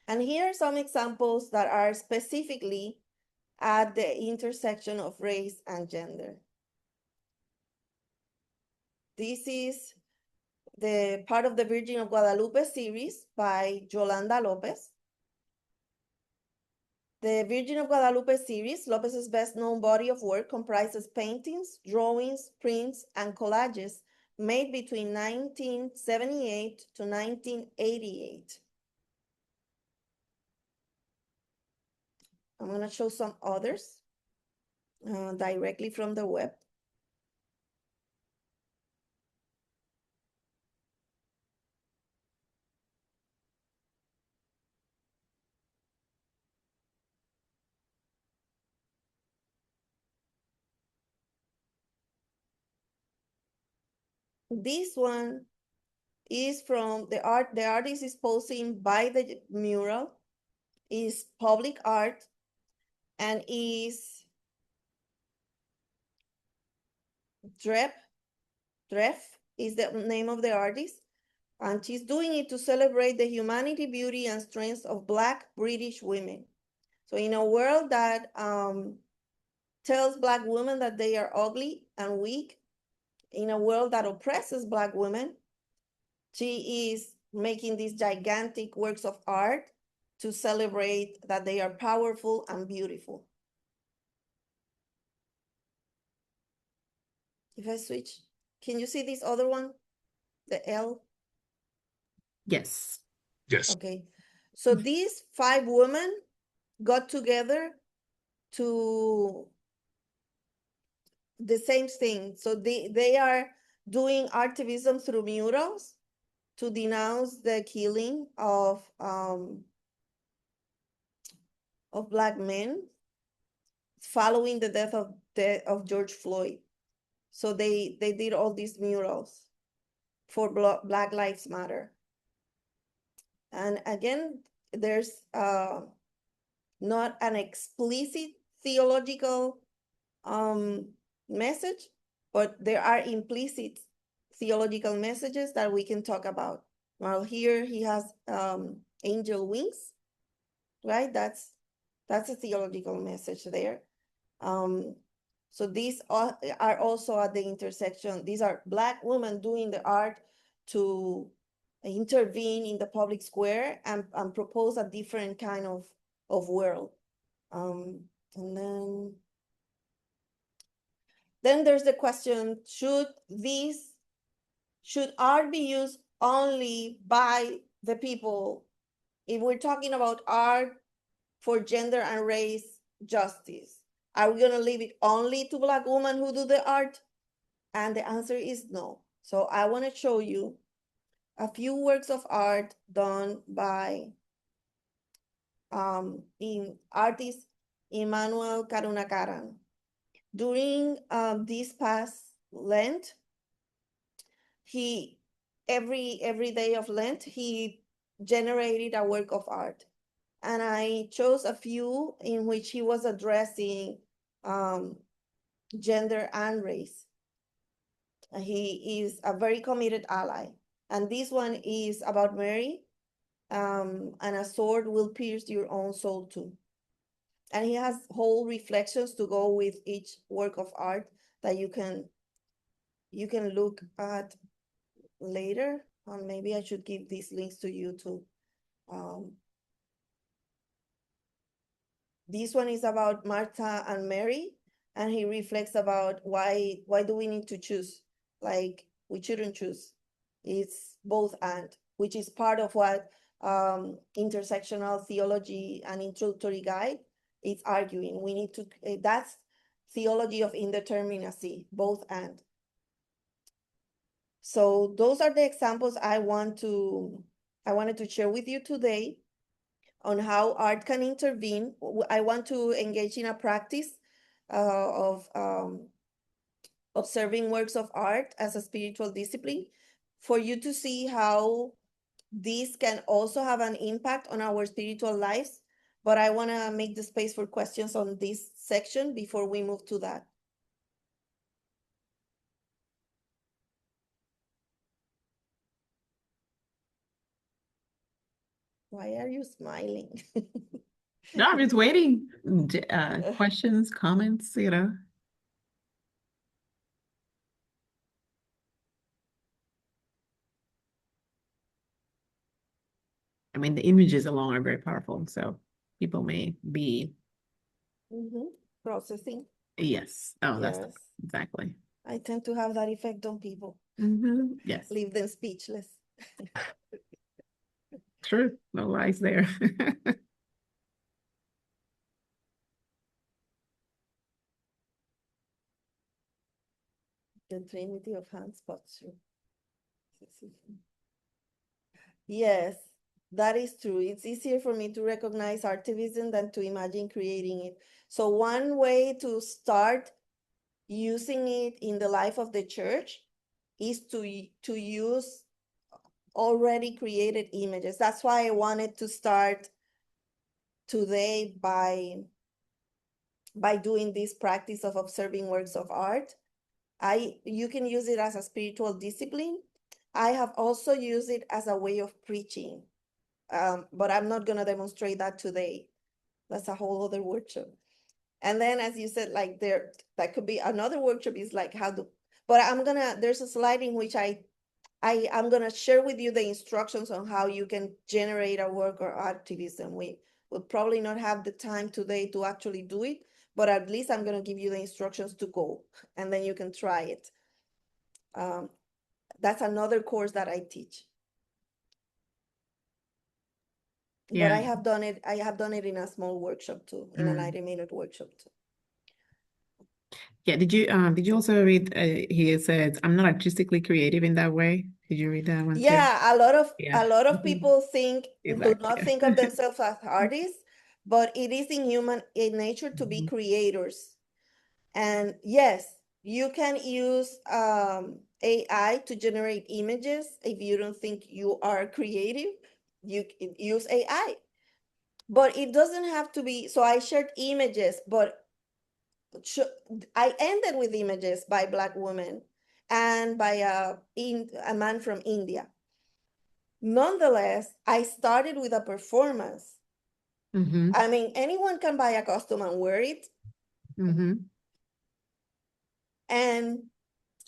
S2: And here are some examples that are specifically at the intersection of race and gender. This is the part of the Virgin of Guadalupe series by Yolanda Lopez. The Virgin of Guadalupe series, Lopez's best-known body of work, comprises paintings, drawings, prints, and collages made between 1978 to 1988. I'm going to show some others directly from the web. This one is from the art. The artist is posing by the mural, is public art, and is Drep is the name of the artist. And she's doing it to celebrate the humanity, beauty, and strength of Black British women. So in a world that tells Black women that they are ugly and weak, in a world that oppresses Black women, she is making these gigantic works of art to celebrate that they are powerful and beautiful. If I switch, can you see this other one? The L?
S1: Yes.
S3: Yes.
S2: Okay. So these 5 women got together to the same thing. So they are doing activism through murals to denounce the killing of Black men following the death of George Floyd. So they did all these murals for Black Lives Matter. And again, there's not an explicit theological message, but there are implicit theological messages that we can talk about. Well, here he has angel wings, right? That's a theological message there. So these are also at the intersection. These are Black women doing the art to intervene in the public square and propose a different kind of world. And then there's the question, should art be used only by the people? If we're talking about art for gender and race justice, are we going to leave it only to Black women who do the art? And the answer is no. So I want to show you a few works of art done by artist Emmanuel Karunakaran. During this past Lent, every day of Lent, he generated a work of art. And I chose a few in which he was addressing gender and race. He is a very committed ally. And this one is about Mary, and a sword will pierce your own soul too. And he has whole reflections to go with each work of art that you can look at later. Maybe I should give these links to you too. This one is about Martha and Mary, and he reflects about why do we need to choose? Like, we shouldn't choose. It's both and, which is part of what intersectional theology and introductory guide is arguing. We need to, that's theology of indeterminacy, both and. So those are the examples I wanted to share with you today on how art can intervene. I want to engage in a practice of observing works of art as a spiritual discipline, for you to see how this can also have an impact on our spiritual lives. But I want to make the space for questions on this section before we move to that. Why are you smiling?
S1: No, I'm just waiting. Questions, comments, I mean, the images alone are very powerful, so people may be
S2: processing.
S1: Yes. Oh,
S2: Yes.
S1: that's exactly.
S2: I tend to have that effect on people.
S1: Yes.
S2: Leave them speechless.
S1: True. No lies there.
S2: The Trinity of handspots. Yes, that is true. It's easier for me to recognize artivism than to imagine creating it. So one way to start using it in the life of the church is to use already created images. That's why I wanted to start today by doing this practice of observing works of art. You can use it as a spiritual discipline. I have also used it as a way of preaching, but I'm not going to demonstrate that today. That's a whole other workshop. And then, as you said, like that could be another workshop, is like how to, but there's a slide in which I'm going to share with you the instructions on how you can generate a work or activism. We will probably not have the time today to actually do it, but at least I'm going to give you the instructions to go, and then you can try it. That's another course that I teach.
S1: Yeah.
S2: But I have done it in a small workshop too, in a 90-minute workshop too.
S1: Yeah, did you also read, he says, I'm not artistically creative in that way. Did you read that one too?
S2: Yeah, a lot of people do not think of themselves as artists, but it is in human nature to be creators. And yes, you can use AI to generate images. If you don't think you are creative, you can use AI. But it doesn't have to be. So I shared images, but I ended with images by Black women and by a man from India. Nonetheless, I started with a performance. I mean, anyone can buy a costume and wear it. And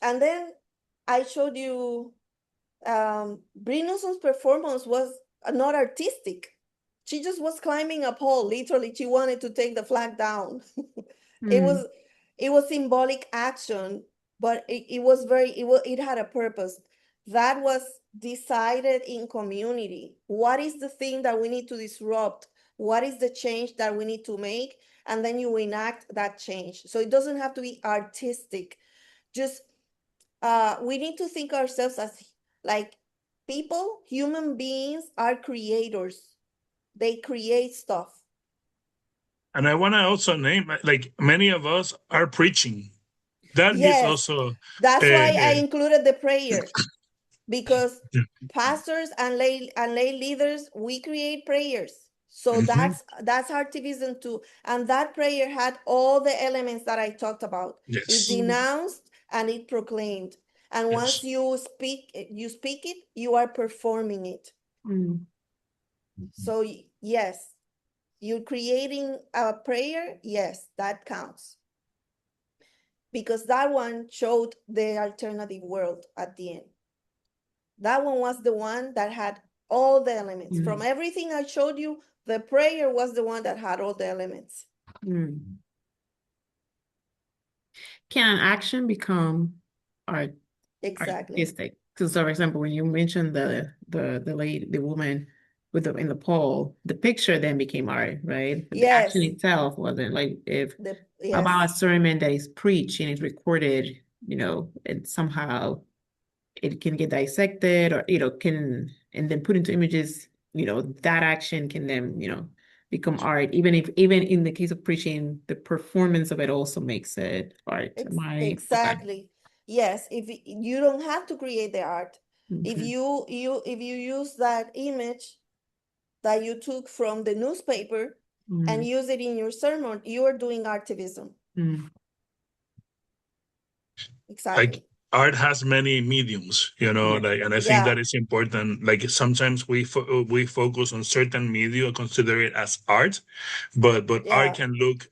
S2: then I showed you Brinuson's performance was not artistic. She just was climbing a pole. Literally, she wanted to take the flag down. It was symbolic action, but it had a purpose. That was decided in community. What is the thing that we need to disrupt? What is the change that we need to make? And then you enact that change. So it doesn't have to be artistic. Just we need to think ourselves as like people, human beings are creators. They create stuff.
S3: And I want to also name, like, many of us are preaching. That is
S2: Yes,
S3: also
S2: that's why I
S3: uh,
S2: included the prayer, because pastors and lay leaders, we create prayers. So
S3: mhm.
S2: that's activism too. And that prayer had all the elements that I talked about. It
S3: Yes,
S2: denounced and it proclaimed. And once
S3: yes.
S2: you speak it, you are performing it. So yes, you're creating a prayer. Yes, that counts. Because that one showed the alternative world at the end. That one was the one that had all the elements. From everything I showed you, the prayer was the one that had all the elements.
S1: Can action become art
S2: Exactly.
S1: artistic? Because, for example, when you mentioned the woman with in the pole, the picture then became art, right? But the action
S2: Yes.
S1: itself wasn't. Like if about a
S2: Yes.
S1: sermon that is preached and is recorded, and somehow it can get dissected or can and then put into images, that action can then become art, even in the case of preaching, the performance of it also makes it art. Am I okay?
S2: Exactly. Yes, if you don't have to create the art. If
S1: Okay.
S2: you use that image that you took from the newspaper and use it in your sermon, you are doing activism. Exactly.
S3: Like, art has many mediums, like, and I think that is important. Like, sometimes we focus on certain media, consider it as art, but art
S2: Yeah,
S3: can look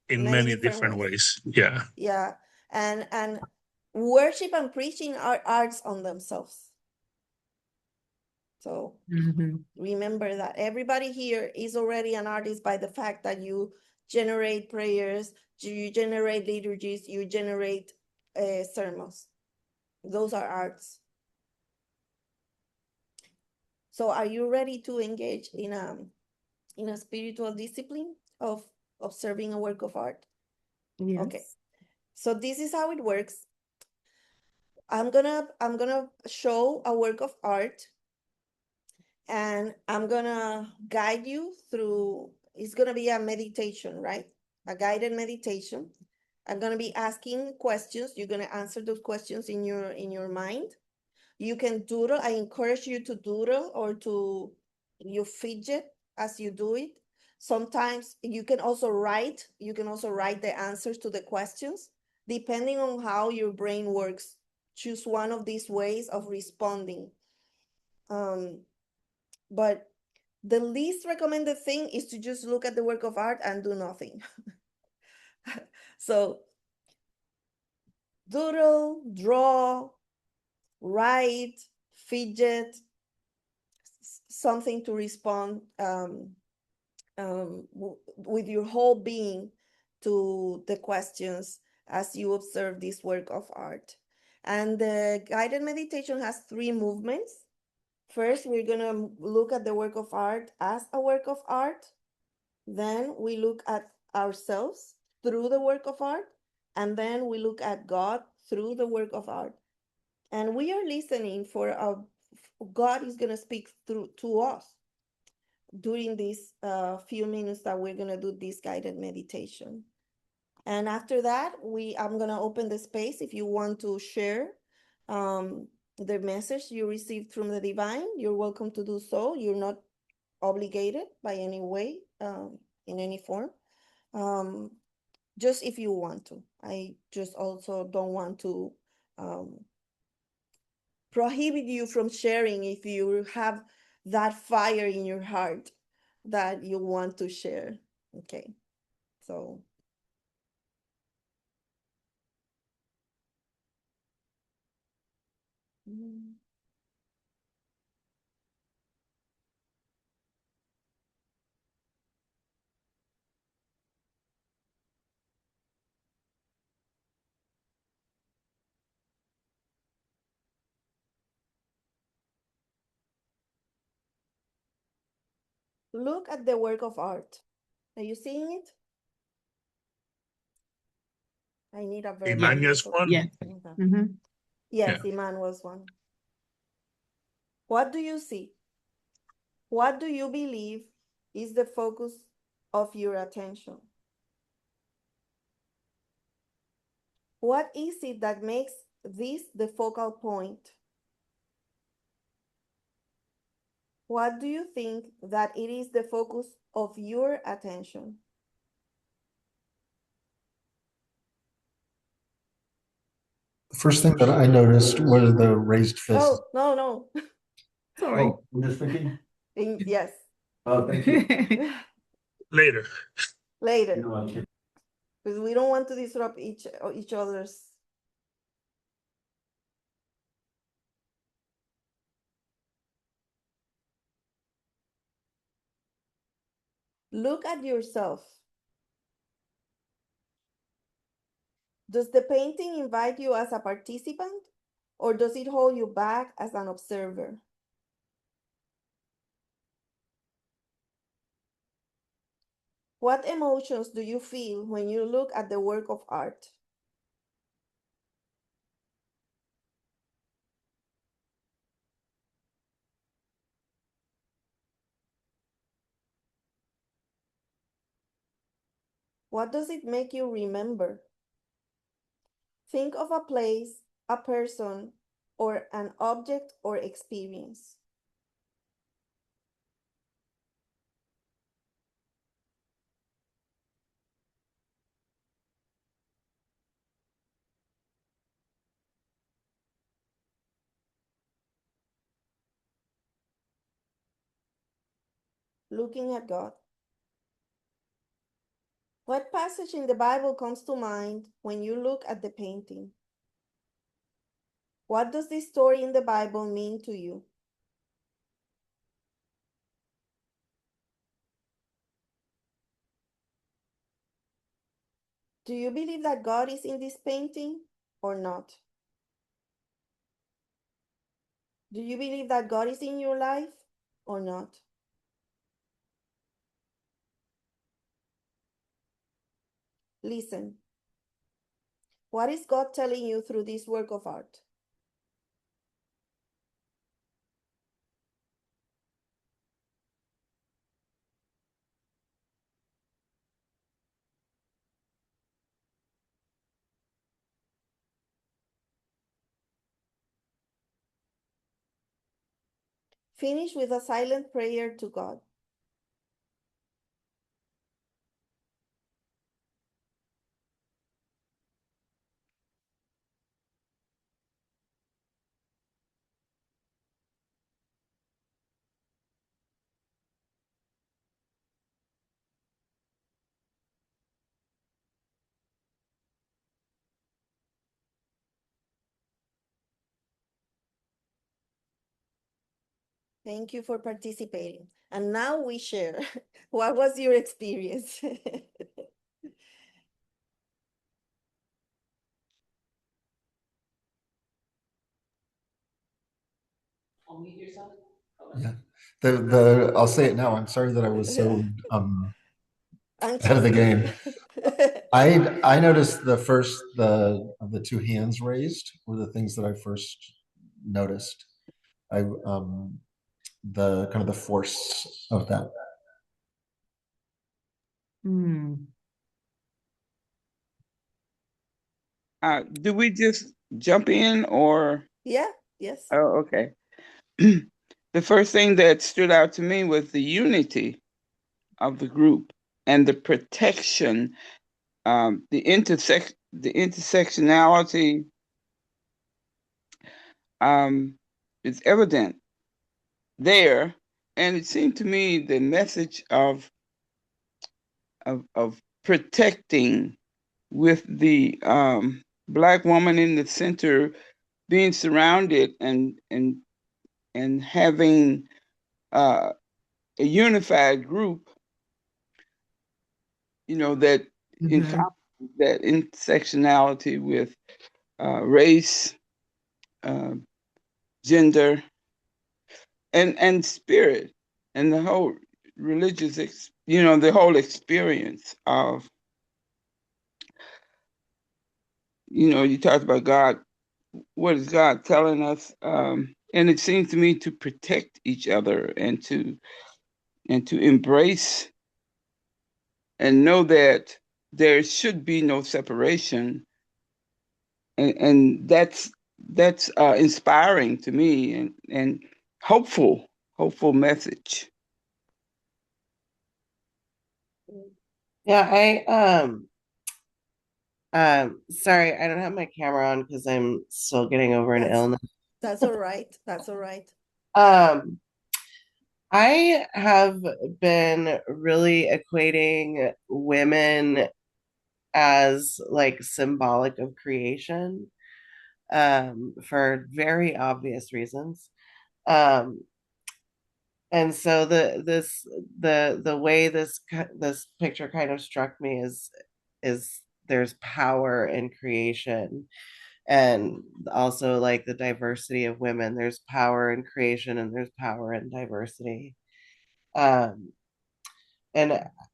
S3: in
S2: many
S3: many
S2: different
S3: different
S2: ways.
S3: ways. Yeah.
S2: Yeah, and worship and preaching are arts on themselves. So remember that everybody here is already an artist by the fact that you generate prayers, you generate liturgies, you generate sermons. Those are arts. So are you ready to engage in a spiritual discipline of observing a work of art?
S1: Yes.
S2: Okay. So this is how it works. I'm gonna show a work of art, and I'm gonna guide you through. It's gonna be a meditation, right? A guided meditation. I'm gonna be asking questions. You're gonna answer those questions in your mind. You can doodle. I encourage you to doodle or to you fidget as you do it. Sometimes you can also write. You can also write the answers to the questions, depending on how your brain works. Choose one of these ways of responding. But the least recommended thing is to just look at the work of art and do nothing. So doodle, draw, write, fidget, something to respond with your whole being to the questions as you observe this work of art. And the guided meditation has 3 movements. First, we're going to look at the work of art as a work of art. Then we look at ourselves through the work of art. And then we look at God through the work of art. And we are listening for God is going to speak through to us during these few minutes that we're going to do this guided meditation. And after that, I'm going to open the space if you want to share the message you received from the divine. You're welcome to do so. You're not obligated by any way, in any form. Just if you want to. I just also don't want to prohibit you from sharing if you have that fire in your heart that you want to share. Okay, so. Look at the work of art. Are you seeing it? I need a verb.
S3: Emmanuel's one?
S1: Yes. Mm-hmm.
S2: Yes,
S3: Yeah.
S2: Emmanuel's one. What do you see? What do you believe is the focus of your attention? What is it that makes this the focal point? What do you think that it is the focus of your attention?
S4: The first thing that I noticed were the raised fists.
S2: Oh, no.
S1: Sorry.
S4: Oh, I'm just thinking.
S2: Yes.
S4: Oh, thank you.
S3: Later.
S2: Later.
S4: No, I'm kidding.
S2: Because we don't want to disrupt each other's. Look at yourself. Does the painting invite you as a participant, or does it hold you back as an observer? What emotions do you feel when you look at the work of art? What does it make you remember? Think of a place, a person, or an object or experience. Looking at God. What passage in the Bible comes to mind when you look at the painting? What does this story in the Bible mean to you? Do you believe that God is in this painting or not? Do you believe that God is in your life or not? Listen. What is God telling you through this work of art? Finish with a silent prayer to God. Thank you for participating. And now we share. What was your experience?
S4: Yeah. I'll say it now. I'm sorry that I was so ahead of the game. I noticed the two hands raised were the things that I first noticed. The kind of the force of that.
S5: Do we just jump in or?
S2: Yeah, yes.
S5: Oh, okay. The first thing that stood out to me was the unity of the group and the protection, the intersectionality is evident there. And it seemed to me the message of protecting with the Black woman in the center being surrounded and having a unified group, that encompasses that intersectionality with race, gender, and spirit, and the whole religious, the whole experience of, you talked about God. What is God telling us? And it seems to me to protect each other and to embrace and know that there should be no separation, and that's inspiring to me and hopeful message.
S6: Yeah, sorry, I don't have my camera on because I'm still getting over an illness.
S2: That's all right. That's all right.
S6: I have been really equating women as like symbolic of creation, for very obvious reasons. And so the way this picture kind of struck me is there's power in creation, and also like the diversity of women. There's power in creation and there's power in diversity. And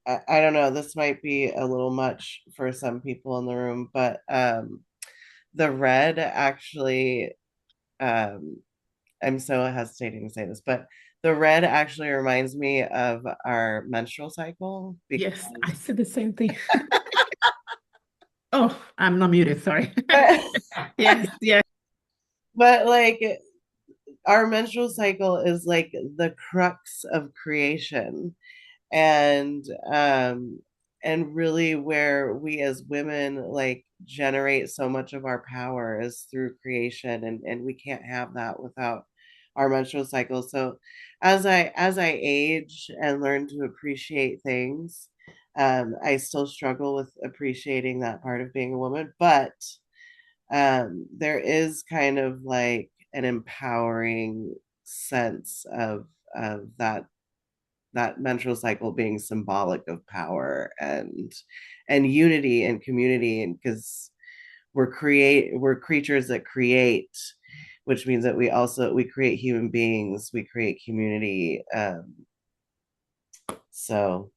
S6: I don't know, this might be a little much for some people in the room, but the red actually, I'm so hesitating to say this, but the red actually reminds me of our menstrual cycle.
S1: Yes, I said the same thing. Oh, I'm not muted, sorry. Yes, yes.
S6: But like our menstrual cycle is like the crux of creation, and really where we as women like generate so much of our power is through creation, and we can't have that without our menstrual cycle. So as I age and learn to appreciate things, I still struggle with appreciating that part of being a woman, but there is kind of like an empowering sense of that menstrual cycle being symbolic of power and unity and community, and because we're creatures that create, which means that we create human beings, we create community. So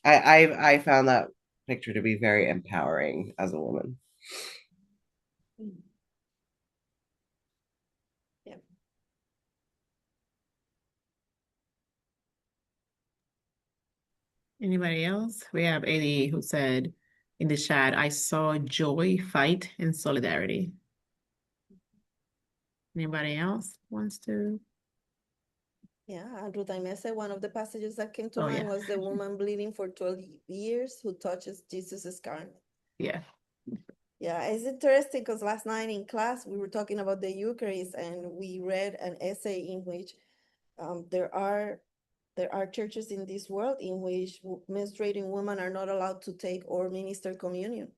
S6: I found that picture to be very empowering as a woman.
S2: Yeah.
S1: Anybody else? We have Eddie who said in the chat, I saw joy, fight, and solidarity. Anybody else wants to?
S2: Yeah, Ruth Aimee said one of the passages that came to
S1: Oh,
S2: mind
S1: yeah.
S2: was the woman bleeding for 12 years who touches Jesus' garment.
S1: Yeah.
S2: Yeah, it's interesting because last night in class we were talking about the Eucharist, and we read an essay in which there are churches in this world in which menstruating women are not allowed to take or minister communion.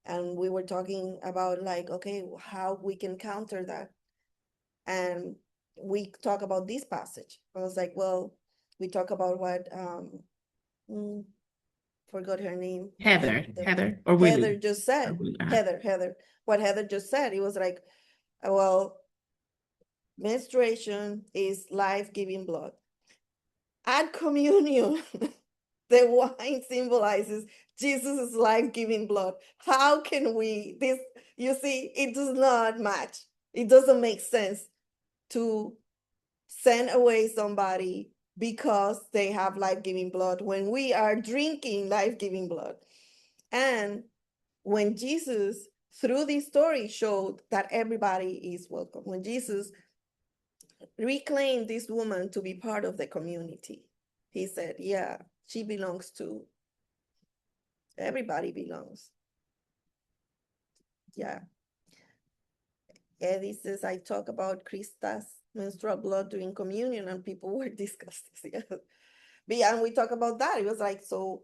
S2: And we were talking about like, okay, how we can counter that. And we talk about this passage. I was like, well, we talk about what forgot her name.
S1: Heather or
S2: Heather
S1: Willie.
S2: just said. Heather. What Heather just said, it was like, well, menstruation is life-giving blood. At communion, the wine symbolizes Jesus' life-giving blood. How can we, this, you see, it does not match. It doesn't make sense to send away somebody because they have life-giving blood when we are drinking life-giving blood. And when Jesus, through this story, showed that everybody is welcome, when Jesus reclaimed this woman to be part of the community, he said, yeah, she belongs to, everybody belongs. Yeah. Eddie says, I talk about Krista's menstrual blood during communion, and people were disgusted. Yeah. And we talk about that. It was like, so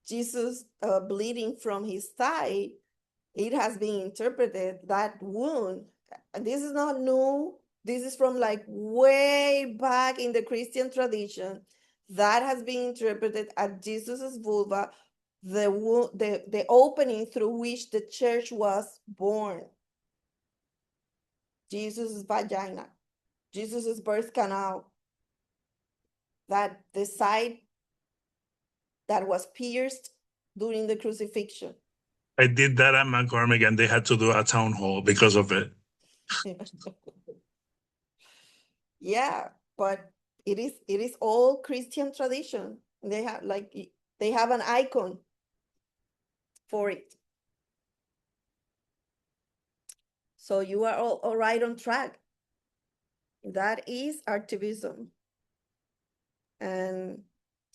S2: Jesus bleeding from his thigh, it has been interpreted, that wound, this is not new. This is from like way back in the Christian tradition. That has been interpreted as Jesus's vulva, the opening through which the church was born. Jesus' vagina, Jesus' birth canal, that the side that was pierced during the crucifixion.
S3: I did that at McCormick, and they had to do a town hall because of it.
S2: Yeah, but it is all Christian tradition. They have an icon for it. So you are all right on track. That is activism. And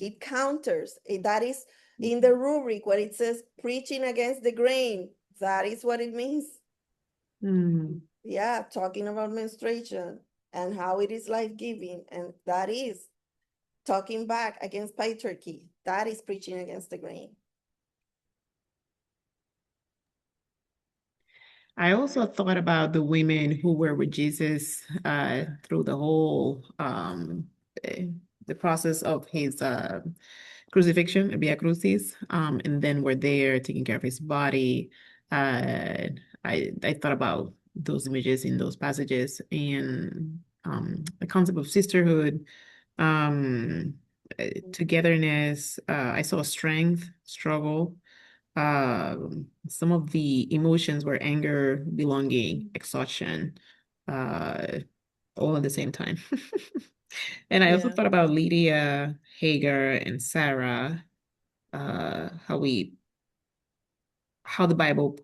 S2: it counters. That is in the rubric where it says preaching against the grain. That is what it means.
S1: Mm.
S2: Yeah, talking about menstruation and how it is life-giving. And that is talking back against patriarchy. That is preaching against the grain.
S1: I also thought about the women who were with Jesus through the whole the process of his crucifixion, Via Crucis, and then were there taking care of his body. I thought about those images in those passages and the concept of sisterhood, togetherness. I saw strength, struggle. Some of the emotions were anger, belonging, exhaustion, all at the same time. And I also
S2: Yeah.
S1: thought about Lydia, Hagar, and Sarah, how the Bible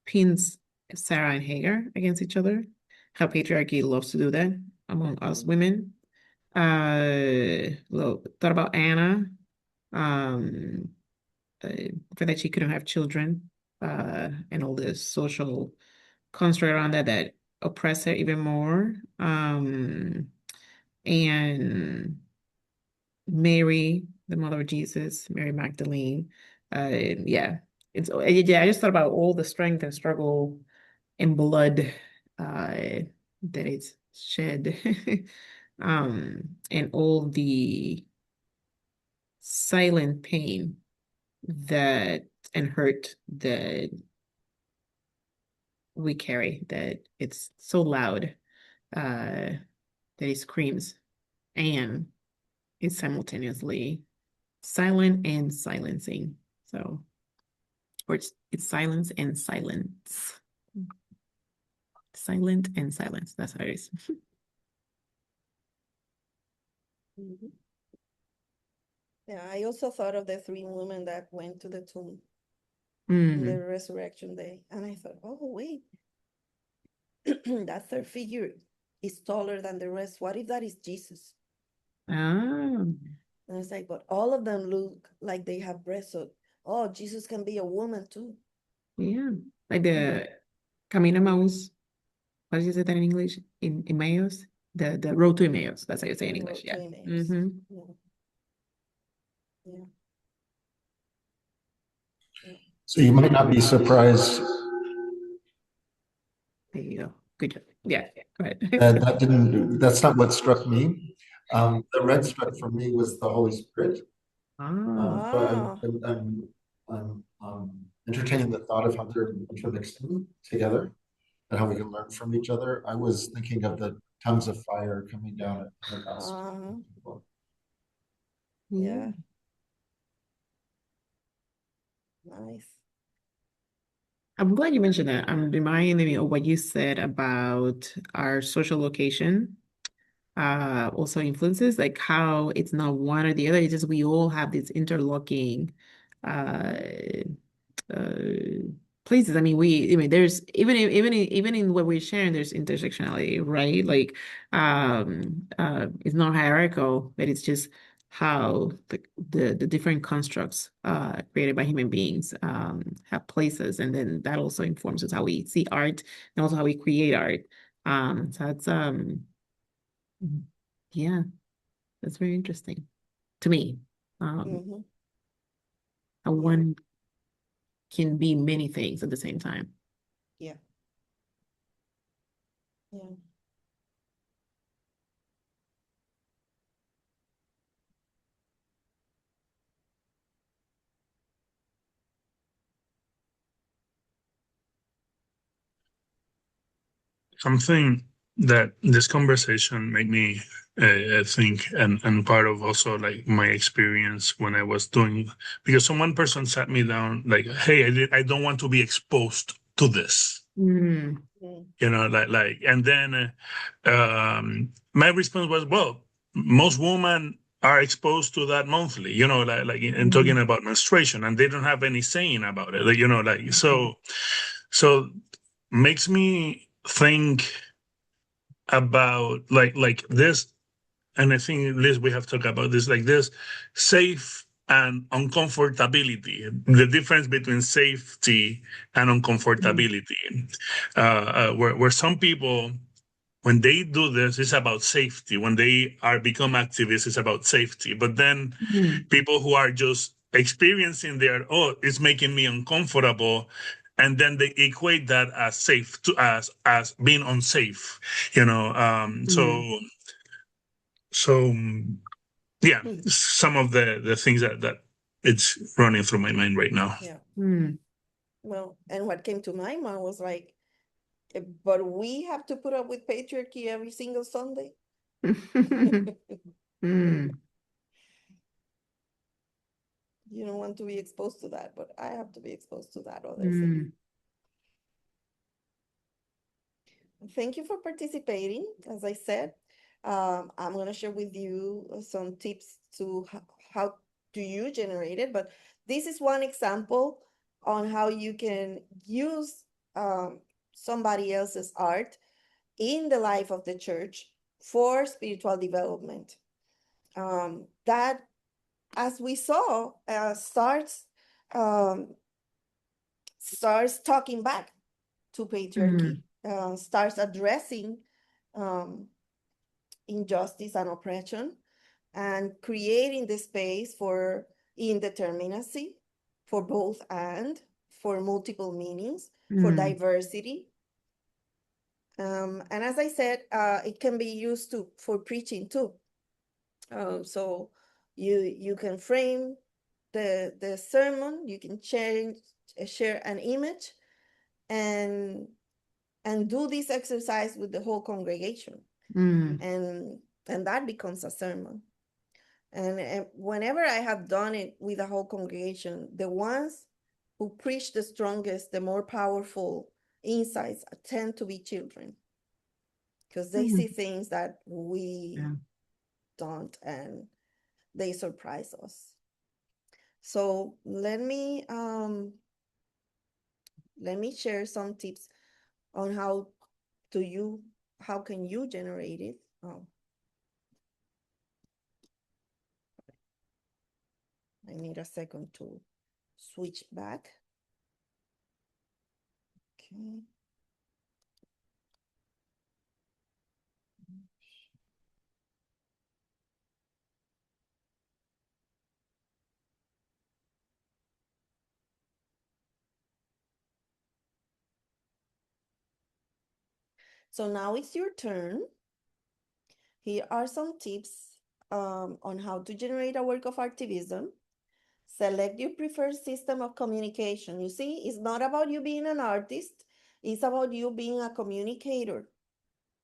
S1: pins Sarah and Hagar against each other, how patriarchy loves to do that among us women. Thought about Anna, for that she couldn't have children, and all the social construct around that oppress her even more. And Mary, the mother of Jesus, Mary Magdalene. Yeah, I just thought about all the strength and struggle and blood that is shed, and all the silent pain that and hurt that we carry, that it's so loud that it screams and it's simultaneously silent and silencing. So, or it's silence and silence. Silent and silence. That's how it is.
S2: Mhm. Yeah, I also thought of the 3 women that went to the tomb in the resurrection day. And I thought, oh, wait, that third figure is taller than the rest. What if that is Jesus?
S1: Ah,
S2: And it's like, but all of them look like they have breasts. So, oh, Jesus can be a woman too.
S1: yeah. Like the Camino Maus. What did you say that in English? In Emmaus? The road to Emmaus. That's how you say in
S2: The
S1: English.
S2: road
S1: Yeah.
S2: to Emmaus.
S1: Mm-hmm.
S2: Yeah. Yeah.
S4: So you might not be surprised
S1: There you go. Good job. Yeah. Go ahead.
S4: that's not what struck me. The red struck for me was the Holy Spirit.
S1: Ah,
S4: So
S2: Ah,
S4: I'm entertaining the thought of how they're intermixed together and how we can learn from each other. I was thinking of the tongues of fire coming down at Pentecost.
S2: yeah. Nice.
S1: I'm glad you mentioned that. I'm reminding me of what you said about our social location. Also influences, like how it's not one or the other. It's just we all have these interlocking uh places. I mean, there's even in what we're sharing, there's intersectionality, right? Like, it's not hierarchical, but it's just how the different constructs created by human beings have places, and then that also informs us how we see art and also how we create art. So it's yeah, that's very interesting to me.
S2: Mhm.
S1: How
S2: Yeah.
S1: one can be many things at the same time.
S2: Yeah. Yeah.
S3: Something that this conversation made me think, and part of also like my experience when I was doing, because one person sat me down like, hey, I don't want to be exposed to this.
S1: Mm.
S3: You know, and then my response was, well, most women are exposed to that monthly, you know, in talking about menstruation, and they don't have any saying about it, you know, so makes me think about like this, and I think, Liz, we have talked about this, like this safe and uncomfortability, the difference between safety and uncomfortability, where some people, when they do this, it's about safety. When they become activists, it's about safety. But then people who are just experiencing it's making me uncomfortable, and then they equate that as safe as being unsafe, you know. So yeah, some of the things that it's running through my mind right now.
S2: Yeah.
S1: Mm.
S2: Well, and what came to my mind was like, but we have to put up with patriarchy every single Sunday.
S1: Mm.
S2: You don't want to be exposed to that, but I have to be exposed to that other thing.
S1: Mm.
S2: Thank you for participating. As I said, I'm going to share with you some tips to how do you generate it, but this is one example on how you can use somebody else's art in the life of the church for spiritual development. That, as we saw, starts talking back to patriarchy, starts addressing injustice and oppression, and creating the space for indeterminacy, for both and, for multiple meanings, for diversity. And as I said, it can be used for preaching too. So you can frame the sermon, you can share an image, and do this exercise with the whole congregation, and that becomes a sermon. And whenever I have done it with a whole congregation, the ones who preach the strongest, the more powerful insights tend to be children, because they see things that we don't, and they surprise us. So let me share some tips on how can you generate it. I need a second to switch back. Okay. So now it's your turn. Here are some tips on how to generate a work of activism. Select your preferred system of communication. You see, it's not about you being an artist. It's about you being a communicator.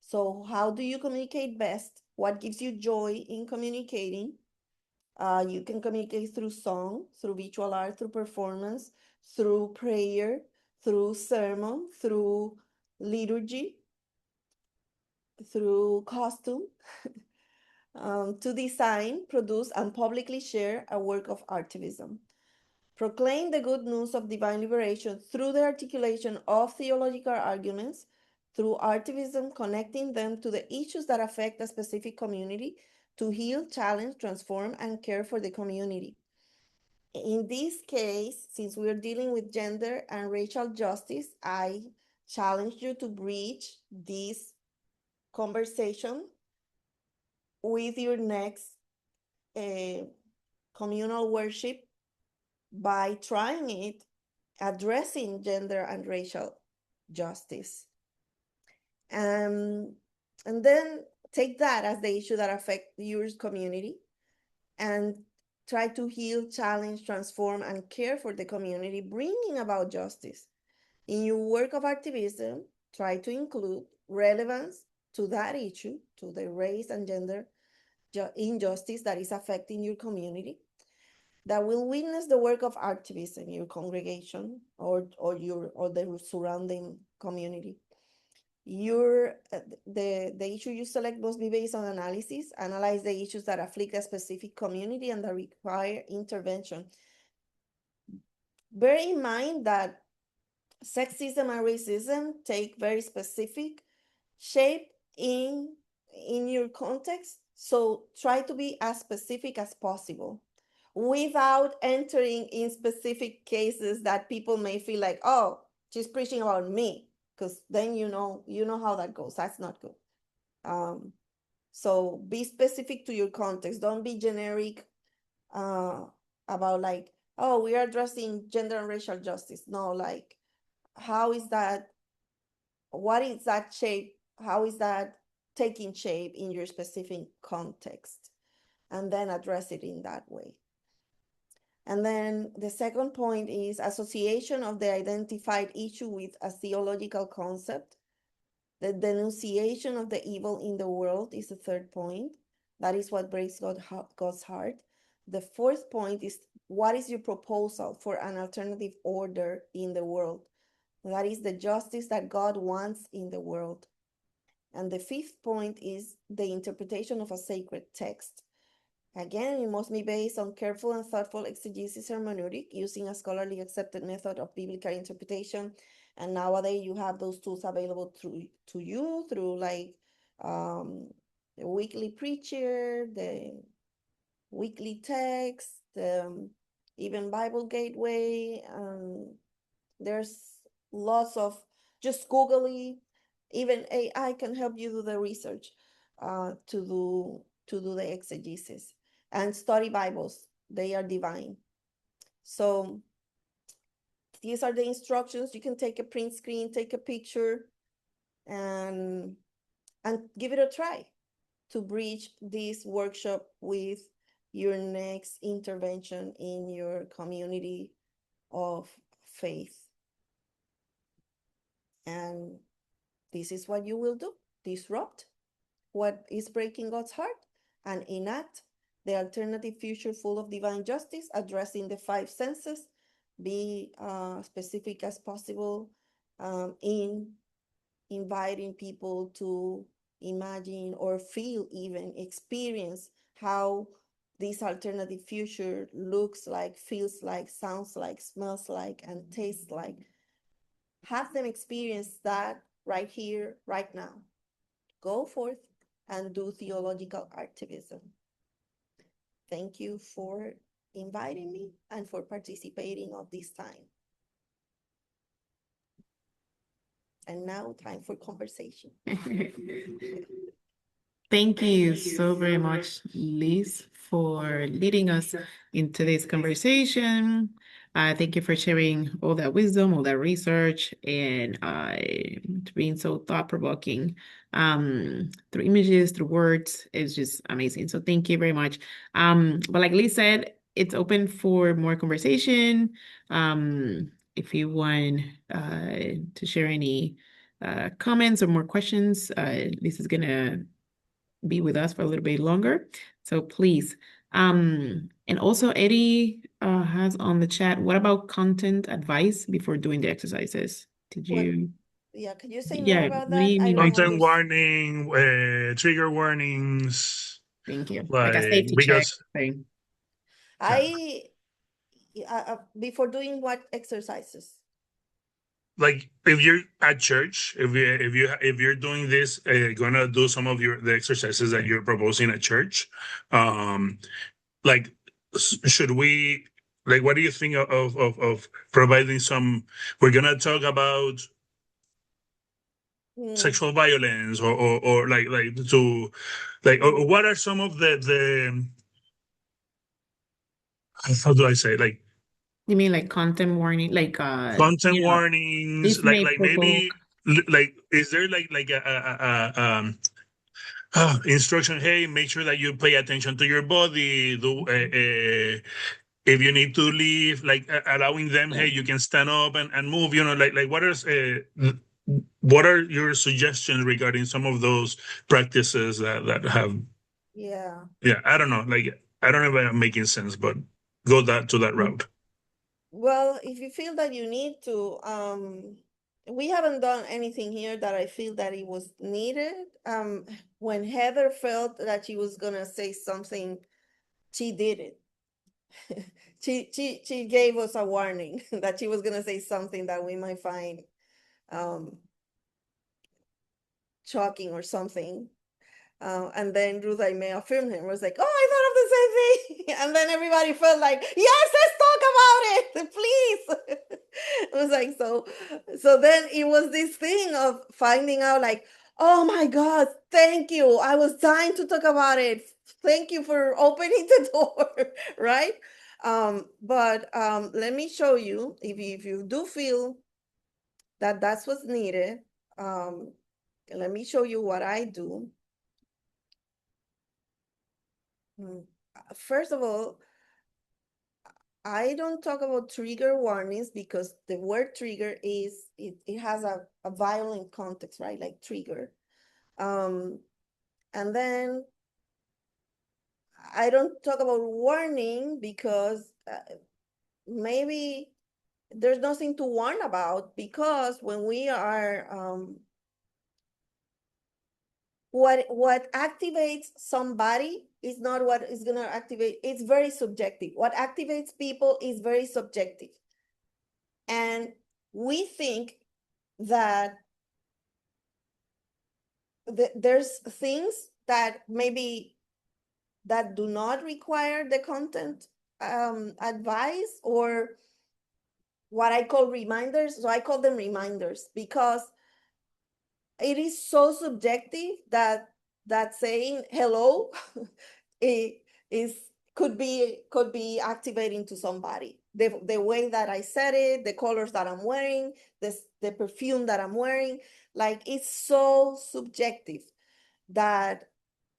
S2: So how do you communicate best? What gives you joy in communicating? You can communicate through song, through visual art, through performance, through prayer, through sermon, through liturgy, through costume. To design, produce, and publicly share a work of activism. Proclaim the good news of divine liberation through the articulation of theological arguments, through activism, connecting them to the issues that affect a specific community, to heal, challenge, transform, and care for the community. In this case, since we're dealing with gender and racial justice, I challenge you to bridge this conversation with your next communal worship by trying it, addressing gender and racial justice. And then take that as the issue that affects your community, and try to heal, challenge, transform, and care for the community, bringing about justice. In your work of activism, try to include relevance, to that issue, to the race and gender injustice that is affecting your community, that will witness the work of activists in your congregation or the surrounding community. The issue you select must be based on analysis. Analyze the issues that afflict a specific community and that require intervention. Bear in mind that sexism and racism take very specific shape in your context. So try to be as specific as possible without entering in specific cases that people may feel like, oh, she's preaching about me, because then you know how that goes. That's not good. So be specific to your context. Don't be generic about like, oh, we are addressing gender and racial justice. No, like, how is that? What is that shape? How is that taking shape in your specific context? And then address it in that way. And then the second point is association of the identified issue with a theological concept. The denunciation of the evil in the world is the third point. That is what breaks God's heart. The fourth point is, what is your proposal for an alternative order in the world? That is the justice that God wants in the world. And the fifth point is the interpretation of a sacred text. Again, it must be based on careful and thoughtful exegesis hermeneutic, using a scholarly accepted method of biblical interpretation. And nowadays you have those tools available to you through like the weekly preacher, the weekly text, even Bible Gateway. There's lots of, just Google it. Even AI can help you do the research to do the exegesis. And study Bibles, they are divine. So these are the instructions. You can take a print screen, take a picture, and give it a try to bridge this workshop with your next intervention in your community of faith. And this is what you will do: disrupt what is breaking God's heart and enact the alternative future full of divine justice, addressing the five senses. Be specific as possible in inviting people to imagine or feel, even experience how this alternative future looks like, feels like, sounds like, smells like, and tastes like. Have them experience that right here, right now. Go forth and do theological activism. Thank you for inviting me and for participating of this time. And now time for conversation.
S1: Thank you so very much, Liz, for leading us into this conversation. Thank you for sharing all that wisdom, all that research, and being so thought-provoking through images, through words. It's just amazing. So thank you very much. But like Liz said, it's open for more conversation. If you want to share any comments or more questions, Liz is going to be with us for a little bit longer. So please. And also Eddie has on the chat, what about content advice before doing the exercises? Did you?
S2: Yeah, can you say more about
S1: what do
S2: that?
S1: you mean
S2: I
S1: by
S2: don't
S3: Content
S2: understand.
S3: warning, trigger warnings,
S1: Thank you. Like a
S3: like
S1: safety check
S3: because
S1: thing.
S2: Before doing what exercises?
S3: like if you're at church, if you're doing this, gonna do some of the exercises that you're proposing at church, like should we, like, what do you think of providing some? We're gonna talk about sexual violence or like to like or what are some of the how do I say, like,
S1: You mean like content warning, like
S3: content warnings,
S1: this may
S3: like maybe like is there like a instruction? Hey, make sure that you pay attention to your body. Do if you need to leave, like allowing them, hey, you can stand up and move. You know, like what is what are your suggestions regarding some of those practices that have?
S2: Yeah.
S3: Yeah, I don't know. Like, I don't know if I'm making sense, but go to that route.
S2: Well, if you feel that you need to, we haven't done anything here that I feel that it was needed. When Heather felt that she was gonna say something, she did it. She gave us a warning that she was gonna say something that we might find shocking or something. And then Ruth Aimee affirmed him, was like, oh, I thought of the same thing. And then everybody felt like, yes, let's talk about it, please. It was like, so then it was this thing of finding out like, oh my God, thank you. I was dying to talk about it. Thank you for opening the door, right? But let me show you, if you do feel that that's what's needed, let me show you what I do. First of all, I don't talk about trigger warnings because the word trigger is, it has a violent context, right? Like trigger. And then I don't talk about warning because maybe there's nothing to warn about, because when we are, what activates somebody is not what is going to activate. It's very subjective. What activates people is very subjective. And we think that there's things that maybe that do not require the content advice, or what I call reminders. So I call them reminders because it is so subjective that saying hello could be activating to somebody. The way that I said it, the colors that I'm wearing, the perfume that I'm wearing, like it's so subjective that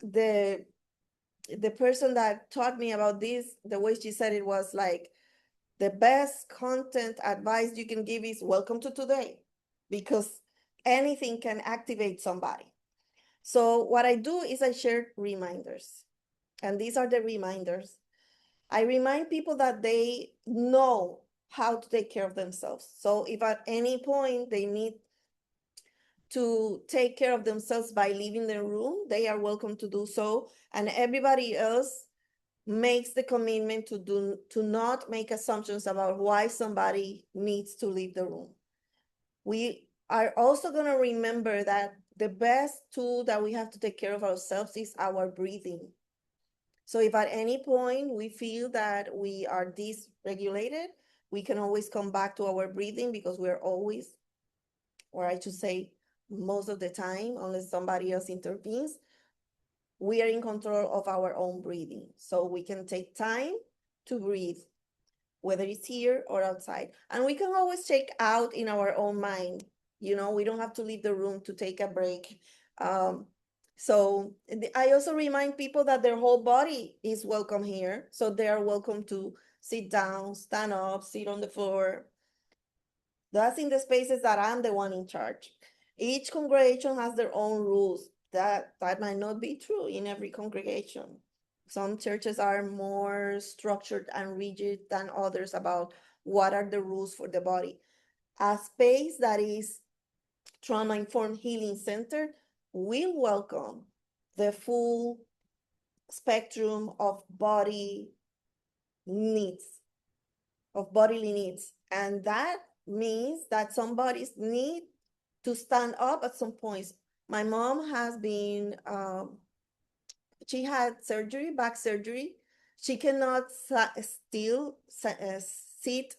S2: the person that taught me about this, the way she said it was like, the best content advice you can give is welcome to today, because anything can activate somebody. So what I do is I share reminders, and these are the reminders. I remind people that they know how to take care of themselves. So if at any point they need to take care of themselves by leaving the room, they are welcome to do so. And everybody else makes the commitment to not make assumptions about why somebody needs to leave the room. We are also going to remember that the best tool that we have to take care of ourselves is our breathing. So if at any point we feel that we are dysregulated, we can always come back to our breathing, because we're always, or I should say most of the time, unless somebody else intervenes, we are in control of our own breathing. So we can take time to breathe, whether it's here or outside. And we can always check out in our own mind. You know, we don't have to leave the room to take a break. So I also remind people that their whole body is welcome here. So they are welcome to sit down, stand up, sit on the floor. That's in the spaces that I'm the one in charge. Each congregation has their own rules. That might not be true in every congregation. Some churches are more structured and rigid than others about what are the rules for the body. A space that is trauma-informed healing center will welcome the full spectrum of bodily needs. And that means that some bodies need to stand up at some points. My mom has been, she had surgery, back surgery. She cannot still sit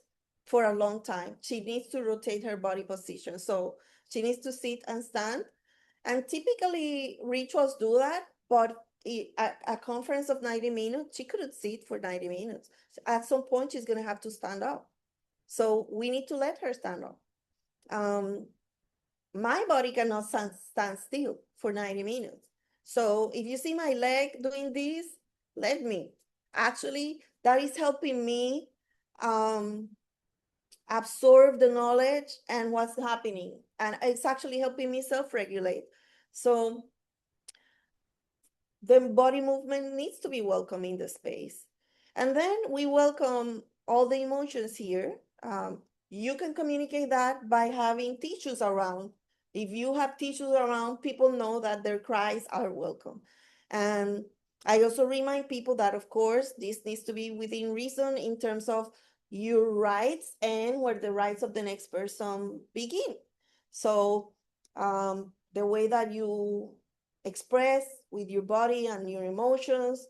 S2: for a long time. She needs to rotate her body position. So she needs to sit and stand. And typically rituals do that, but a conference of 90 minutes, she couldn't sit for 90 minutes. At some point, she's gonna have to stand up. So we need to let her stand up. My body cannot stand still for 90 minutes. So if you see my leg doing this, let me. Actually, that is helping me absorb the knowledge and what's happening. And it's actually helping me self-regulate. So the body movement needs to be welcome in the space. And then we welcome all the emotions here. You can communicate that by having tissues around. If you have tissues around, people know that their cries are welcome. And I also remind people that, of course, this needs to be within reason in terms of your rights and where the rights of the next person begin. So the way that you express with your body and your emotions,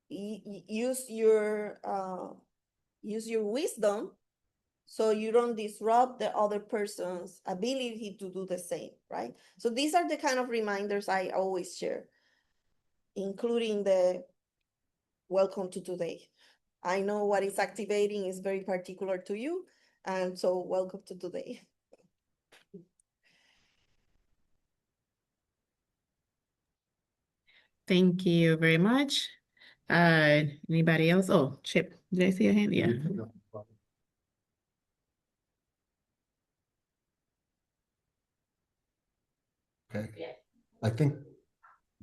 S2: use your wisdom so you don't disrupt the other person's ability to do the same, right? So these are the kind of reminders I always share, including the welcome to today. I know what is activating is very particular to you, and so welcome to today.
S1: Thank you very much. Anybody else? Oh, Chip, did I see your hand? Yeah.
S4: Okay. I think,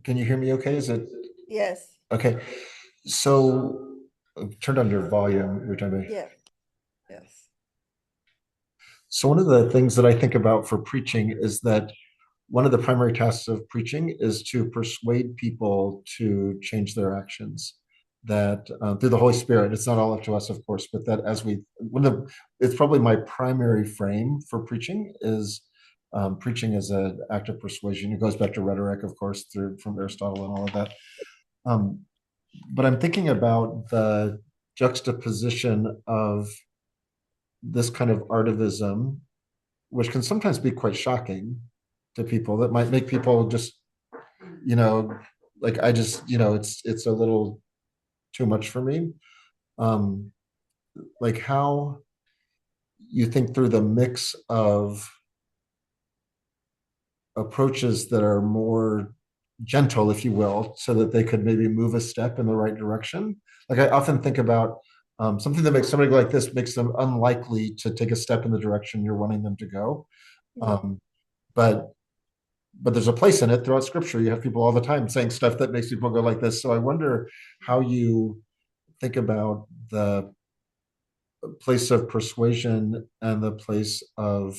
S4: can you hear me okay? Is it?
S2: Yes.
S4: Okay. So turned on your volume. You're talking about.
S2: Yeah. Yes.
S4: So one of the things that I think about for preaching is that one of the primary tasks of preaching is to persuade people to change their actions. That through the Holy Spirit, it's not all up to us, of course, but that as it's probably my primary frame for preaching is preaching as an act of persuasion. It goes back to rhetoric, of course, from Aristotle and all of that. But I'm thinking about the juxtaposition of this kind of artivism, which can sometimes be quite shocking to people. That might make people just, like it's a little too much for me. Like how you think through the mix of approaches that are more gentle, if you will, so that they could maybe move a step in the right direction. Like I often think about something that makes somebody like this makes them unlikely to take a step in the direction you're wanting them to go. But there's a place in it throughout scripture. You have people all the time saying stuff that makes people go like this. So I wonder how you think about the place of persuasion and the place of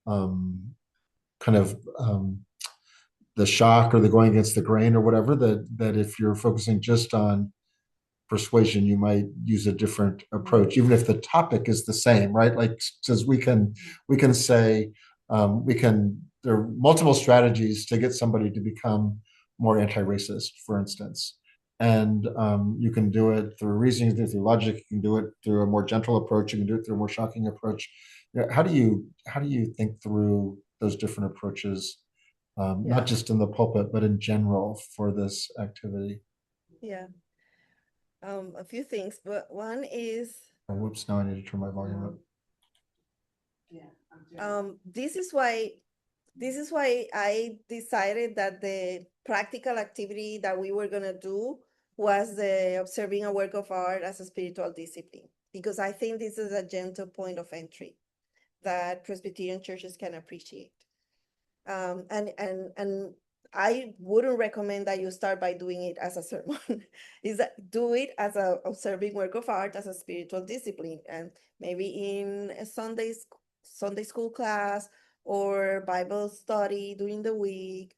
S4: kind of the shock or the going against the grain or whatever, that if you're focusing just on persuasion, you might use a different approach, even if the topic is the same, right? Like, says we can say there are multiple strategies to get somebody to become more anti-racist, for instance. And you can do it through reasoning, through logic. You can do it through a more gentle approach. You can do it through a more shocking approach. How do you think through those different approaches, not just in the pulpit, but in general for this activity?
S2: Yeah. A few things, but one is.
S4: Oh, whoops! Now I need to turn my volume up.
S2: This is why I decided that the practical activity that we were going to do was the observing a work of art as a spiritual discipline, because I think this is a gentle point of entry that Presbyterian churches can appreciate. And I wouldn't recommend that you start by doing it as a sermon. Is that do it as a observing work of art as a spiritual discipline, and maybe in a Sunday school class or Bible study during the week,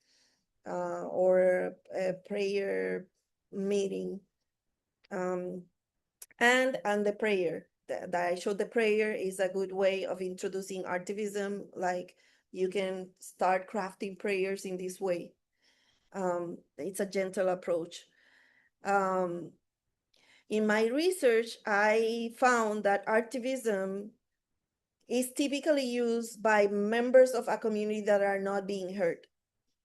S2: or a prayer meeting, and the prayer that I showed. The prayer is a good way of introducing artivism. Like, you can start crafting prayers in this way. It's a gentle approach. In my research, I found that artivism is typically used by members of a community that are not being heard.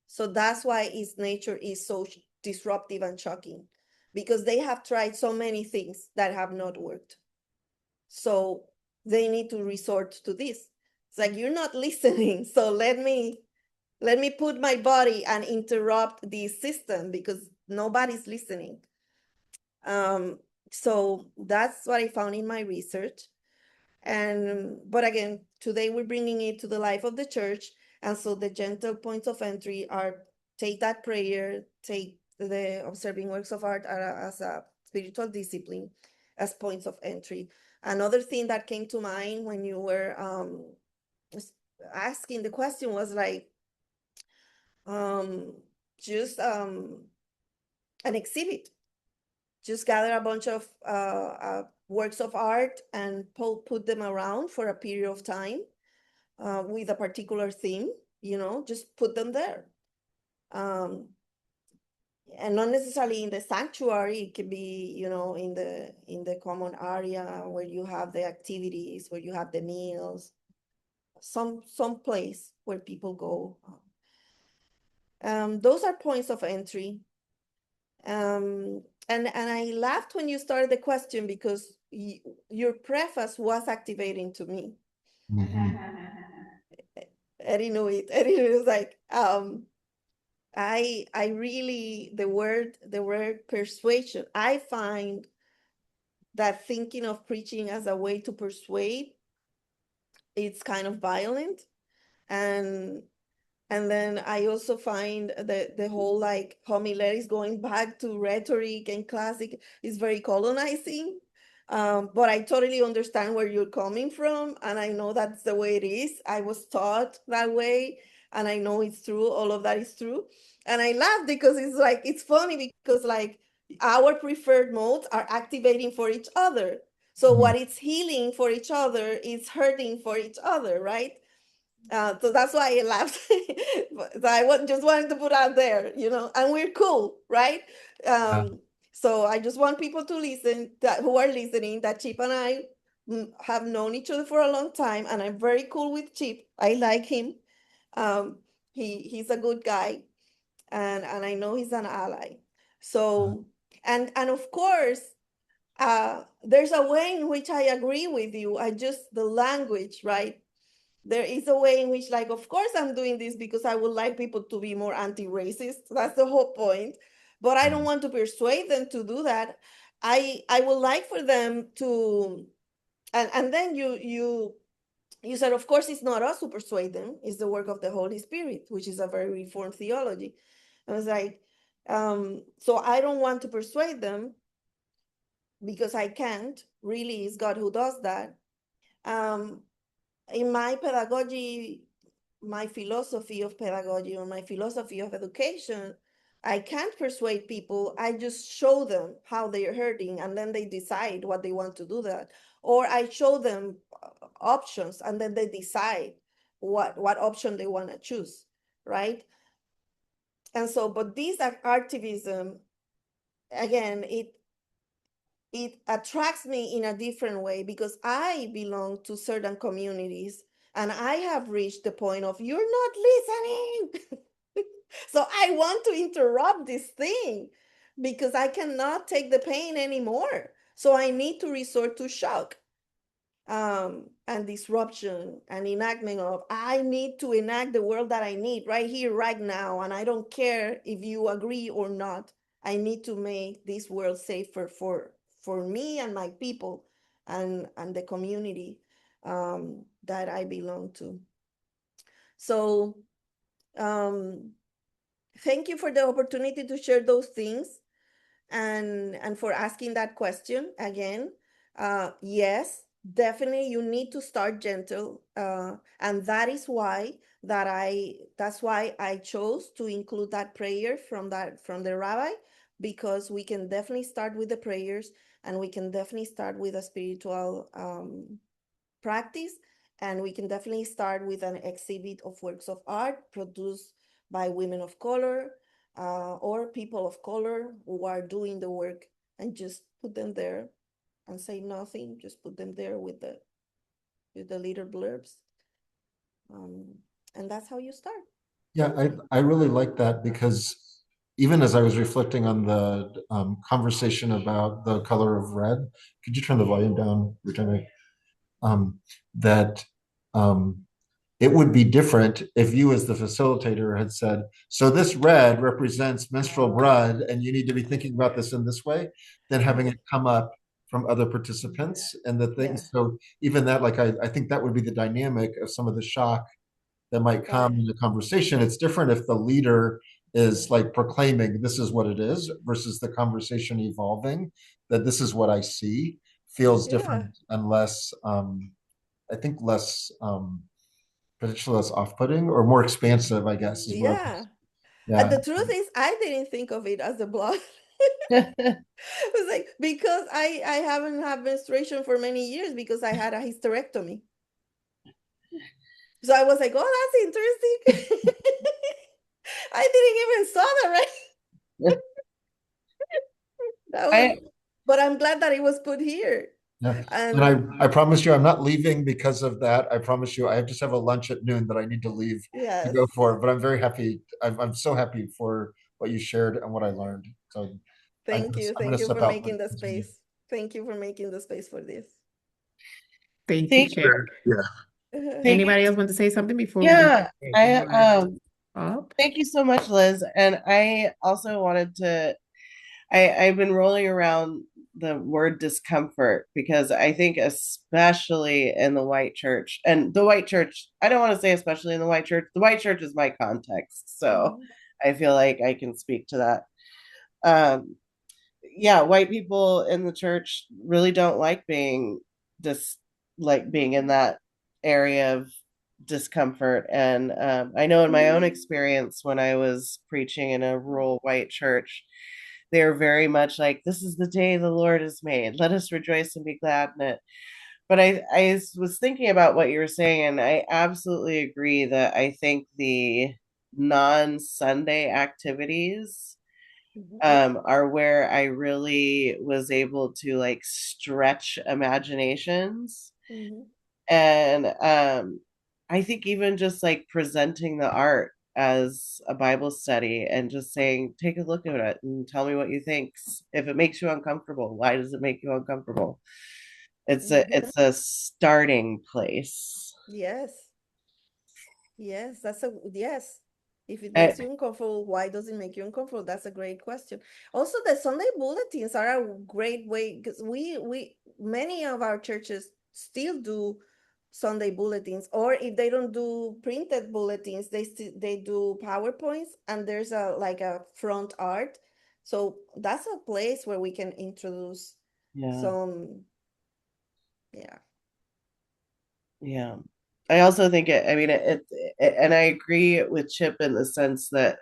S2: So that's why its nature is so disruptive and shocking, because they have tried so many things that have not worked. So they need to resort to this. It's like, you're not listening, so let me put my body and interrupt the system because nobody's listening. So that's what I found in my research. But again, today we're bringing it to the life of the church. And so the gentle points of entry are take that prayer, take the observing works of art as a spiritual discipline as points of entry. Another thing that came to mind when you were asking the question was like, just an exhibit. Just gather a bunch of works of art and put them around for a period of time with a particular theme, just put them there. And not necessarily in the sanctuary, it could be, in the common area where you have the activities, where you have the meals, some place where people go. Those are points of entry. And I laughed when you started the question because your preface was activating to me. Eddie knew it. Eddie was like, I really, the word persuasion, I find that thinking of preaching as a way to persuade, it's kind of violent. And then I also find that the whole like homiletics going back to rhetoric and classic is very colonizing. But I totally understand where you're coming from. And I know that's the way it is. I was taught that way. And I know it's true. All of that is true. And I laugh because it's like, it's funny because like our preferred modes are activating for each other. So what it's healing for each other is hurting for each other, right? So that's why I laughed. So I just wanted to put out there, and we're cool, right? So I just want people to listen who are listening that Chip and I have known each other for a long time, and I'm very cool with Chip. I like him. He's a good guy, and I know he's an ally. So and of course, there's a way in which I agree with you. The language, right? There is a way in which, like, of course, I'm doing this because I would like people to be more anti-racist. That's the whole point. But I don't want to persuade them to do that. I would like for them to, and then you said, of course, it's not us who persuade them. It's the work of the Holy Spirit, which is a very reformed theology. I was like, so I don't want to persuade them because I can't. Really, it's God who does that. In my pedagogy, my philosophy of pedagogy or my philosophy of education, I can't persuade people. I just show them how they're hurting and then they decide what they want to do that. Or I show them options and then they decide what option they want to choose, right? And so, but these activism, again, it attracts me in a different way because I belong to certain communities and I have reached the point of you're not listening. So I want to interrupt this thing because I cannot take the pain anymore. So I need to resort to shock and disruption and enactment of I need to enact the world that I need right here, right now. And I don't care if you agree or not. I need to make this world safer for me and my people and the community that I belong to. So thank you for the opportunity to share those things and for asking that question again. Yes, definitely you need to start gentle. And that is why that's why I chose to include that prayer from the rabbi, because we can definitely start with the prayers and we can definitely start with a spiritual practice. And we can definitely start with an exhibit of works of art produced by women of color or people of color who are doing the work, and just put them there and say nothing. Just put them there with the little blurbs. And that's how you start.
S4: Yeah, I really like that because even as I was reflecting on the conversation about the color of red, could you turn the volume down, Rutene? That it would be different if you as the facilitator had said, so this red represents menstrual blood and you need to be thinking about this in this way, than having it come up from other participants and the things. So even that, like, I think that would be the dynamic of some of the shock that might come in the conversation. It's different if the leader is like proclaiming this is what it is versus the conversation evolving, that this is what I see, feels different and less, I think less, potentially less off-putting or more expansive, I guess. Is what
S2: And the truth is, I didn't think of it as a blood. It was like, because I haven't had menstruation for many years because I had a hysterectomy. So I was like, oh, that's interesting. I didn't even saw that, right? But I'm glad that it was put here.
S4: Yeah. And I promise you, I'm not leaving because of that. I promise you, I just have a lunch at noon that I need to leave to go for. But I'm very happy. I'm so happy for what you shared and what I learned. So
S2: thank you for making the space. Thank you for making the space for this.
S1: Thank you, Chair. Anybody else want to say something before?
S6: Thank you so much, Liz. And I also wanted to, I've been rolling around the word discomfort because I think especially in the white church, and the white church, I don't want to say especially in the white church is my context. So I feel like I can speak to that. White people in the church really don't like being in that area of discomfort. And I know in my own experience when I was preaching in a rural white church, they're very much like, this is the day the Lord has made. Let us rejoice and be glad in it. But I was thinking about what you were saying, and I absolutely agree that I think the non-Sunday activities are where I really was able to like stretch imaginations. And I think even just like presenting the art as a Bible study and just saying, take a look at it and tell me what you think. If it makes you uncomfortable, why does it make you uncomfortable? It's a starting place.
S2: Yes. If it makes you uncomfortable, why does it make you uncomfortable? That's a great question. Also, the Sunday bulletins are a great way because many of our churches still do Sunday bulletins, or if they don't do printed bulletins, they do PowerPoints, and there's a front art. So that's a place where we can introduce some.
S6: I also think and I agree with Chip in the sense that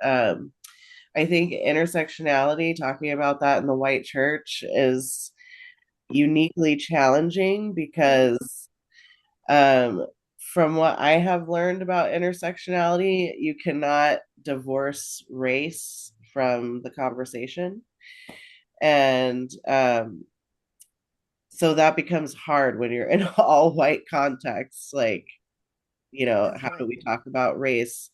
S6: I think intersectionality, talking about that in the white church, is uniquely challenging because from what I have learned about intersectionality, you cannot divorce race from the conversation. And so that becomes hard when you're in all white contexts. Like, how do we talk about race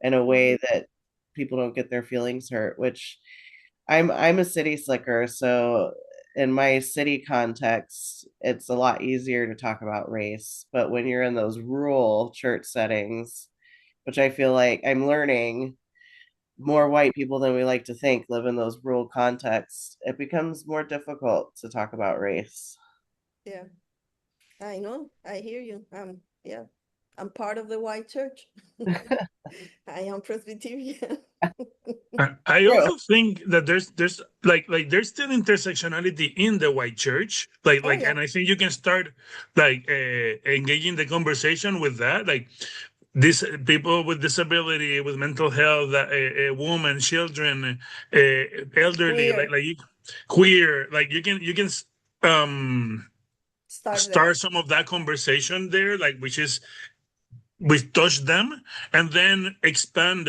S6: in a way that people don't get their feelings hurt? Which I'm a city slicker, so in my city context, it's a lot easier to talk about race. But when you're in those rural church settings, which I feel like I'm learning, more white people than we like to think live in those rural contexts, it becomes more difficult to talk about race.
S2: Yeah, I know. I hear you. I'm part of the white church. I am Presbyterian.
S3: I also think that there's there's still intersectionality in the white church, and I think you can start engaging the conversation with that, like these people with disability, with mental health, women, children, elderly, queer, you can start some of that conversation there, we touch them and then expand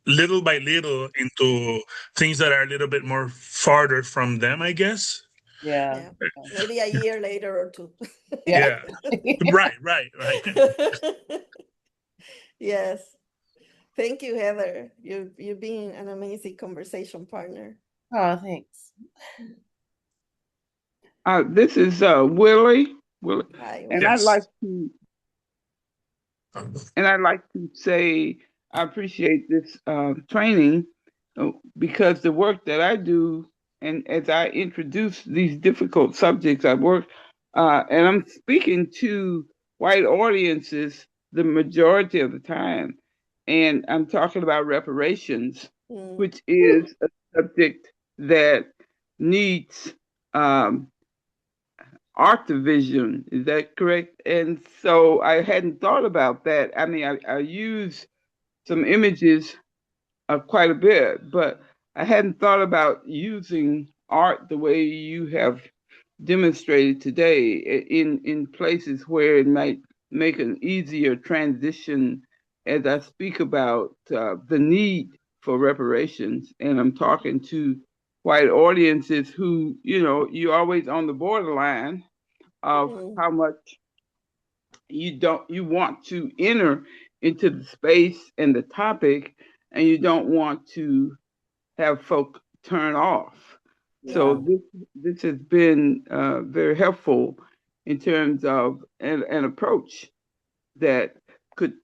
S3: little by little into things that are a little bit more farther from them, I guess.
S2: Yeah. Maybe a year later or two.
S3: Yeah. Right.
S2: Yes. Thank you, Heather. You've been an amazing conversation partner.
S6: Oh, thanks.
S5: This is Willie.
S2: Hi,
S5: and I'd like to And I'd like to say I appreciate this training because the work that I do, and as I introduce these difficult subjects, I work, and I'm speaking to white audiences the majority of the time. And I'm talking about reparations, which is a subject that needs art division. Is that correct? And so I hadn't thought about that. I mean, I use some images quite a bit, but I hadn't thought about using art the way you have demonstrated today in places where it might make an easier transition as I speak about the need for reparations. And I'm talking to white audiences who, you're always on the borderline of how much you want to enter into the space and the topic, and you don't want to have folk turn off. So this has been very helpful in terms of an approach that could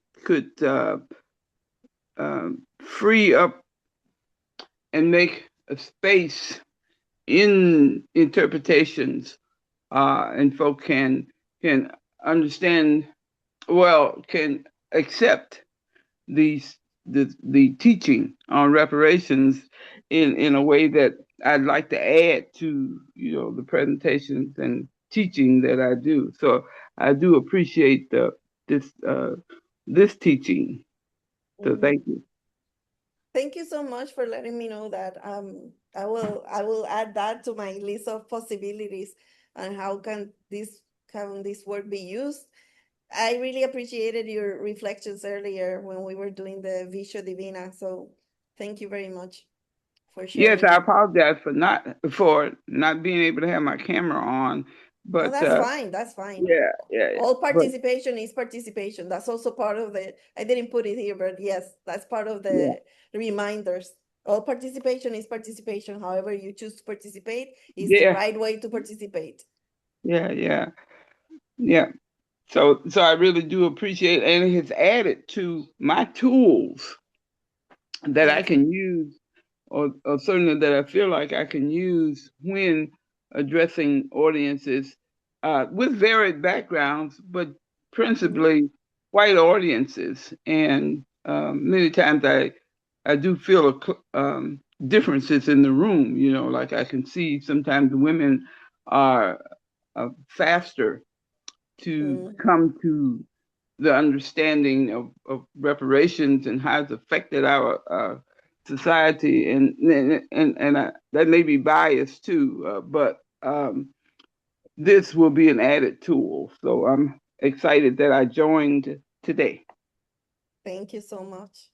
S5: free up and make a space in interpretations, and folk can understand, can accept the teaching on reparations in a way that I'd like to add to the presentations and teaching that I do. So I do appreciate this teaching. So thank you.
S2: Thank you so much for letting me know that. I will add that to my list of possibilities and how can this work be used. I really appreciated your reflections earlier when we were doing the Visio Divina. So thank you very much for sharing.
S5: Yes, I apologize for not being able to have my camera on. But
S2: that's fine. That's fine.
S5: Yeah.
S2: All participation is participation. That's also part of I didn't put it here, but yes, that's part of the reminders. All participation is participation. However you choose to participate is the right way to participate.
S5: Yeah. So I really do appreciate it, and it has added to my tools that I can use, or certainly that I feel like I can use when addressing audiences with varied backgrounds, but principally white audiences. And many times I do feel differences in the room. Like I can see sometimes women are faster to come to the understanding of reparations and how it's affected our society, and that may be biased too, but this will be an added tool. So I'm excited that I joined today.
S2: Thank you so much.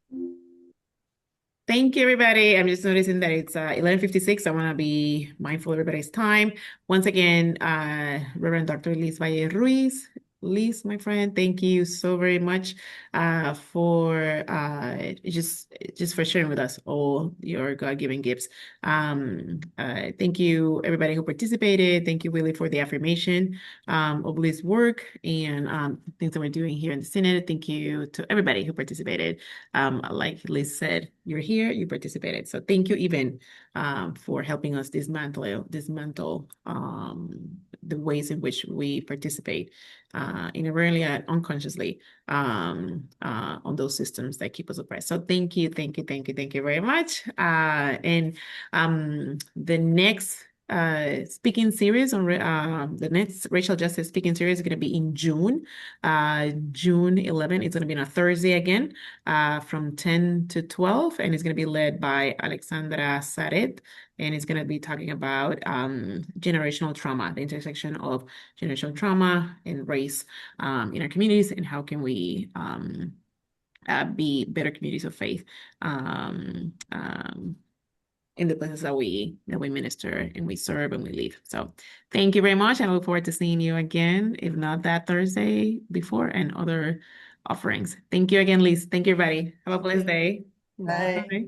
S1: Thank you, everybody. I'm just noticing that it's 11:56. I want to be mindful of everybody's time. Once again, Reverend Dr. Lis Valle-Ruiz. Lis, my friend, thank you so very much for just for sharing with us all your God-given gifts. Thank you, everybody who participated. Thank you, Willie, for the affirmation of Lis' work and things that we're doing here in the Synod. Thank you to everybody who participated. Like Lis said, you're here, you participated. So thank you even for helping us dismantle the ways in which we participate inadvertently and unconsciously on those systems that keep us oppressed. So thank you very much. And the next speaking series on the next racial justice speaking series is going to be in June 11th. It's going to be on a Thursday again from 10 to 12, and it's going to be led by Alexandra Saret, and it's going to be talking about generational trauma, the intersection of generational trauma and race in our communities, and how can we be better communities of faith in the places that we minister and we serve and we live. So thank you very much. I look forward to seeing you again, if not that Thursday before, and other offerings. Thank you again, Lis. Thank you, everybody. Have a blessed day.
S2: Bye.
S1: Bye.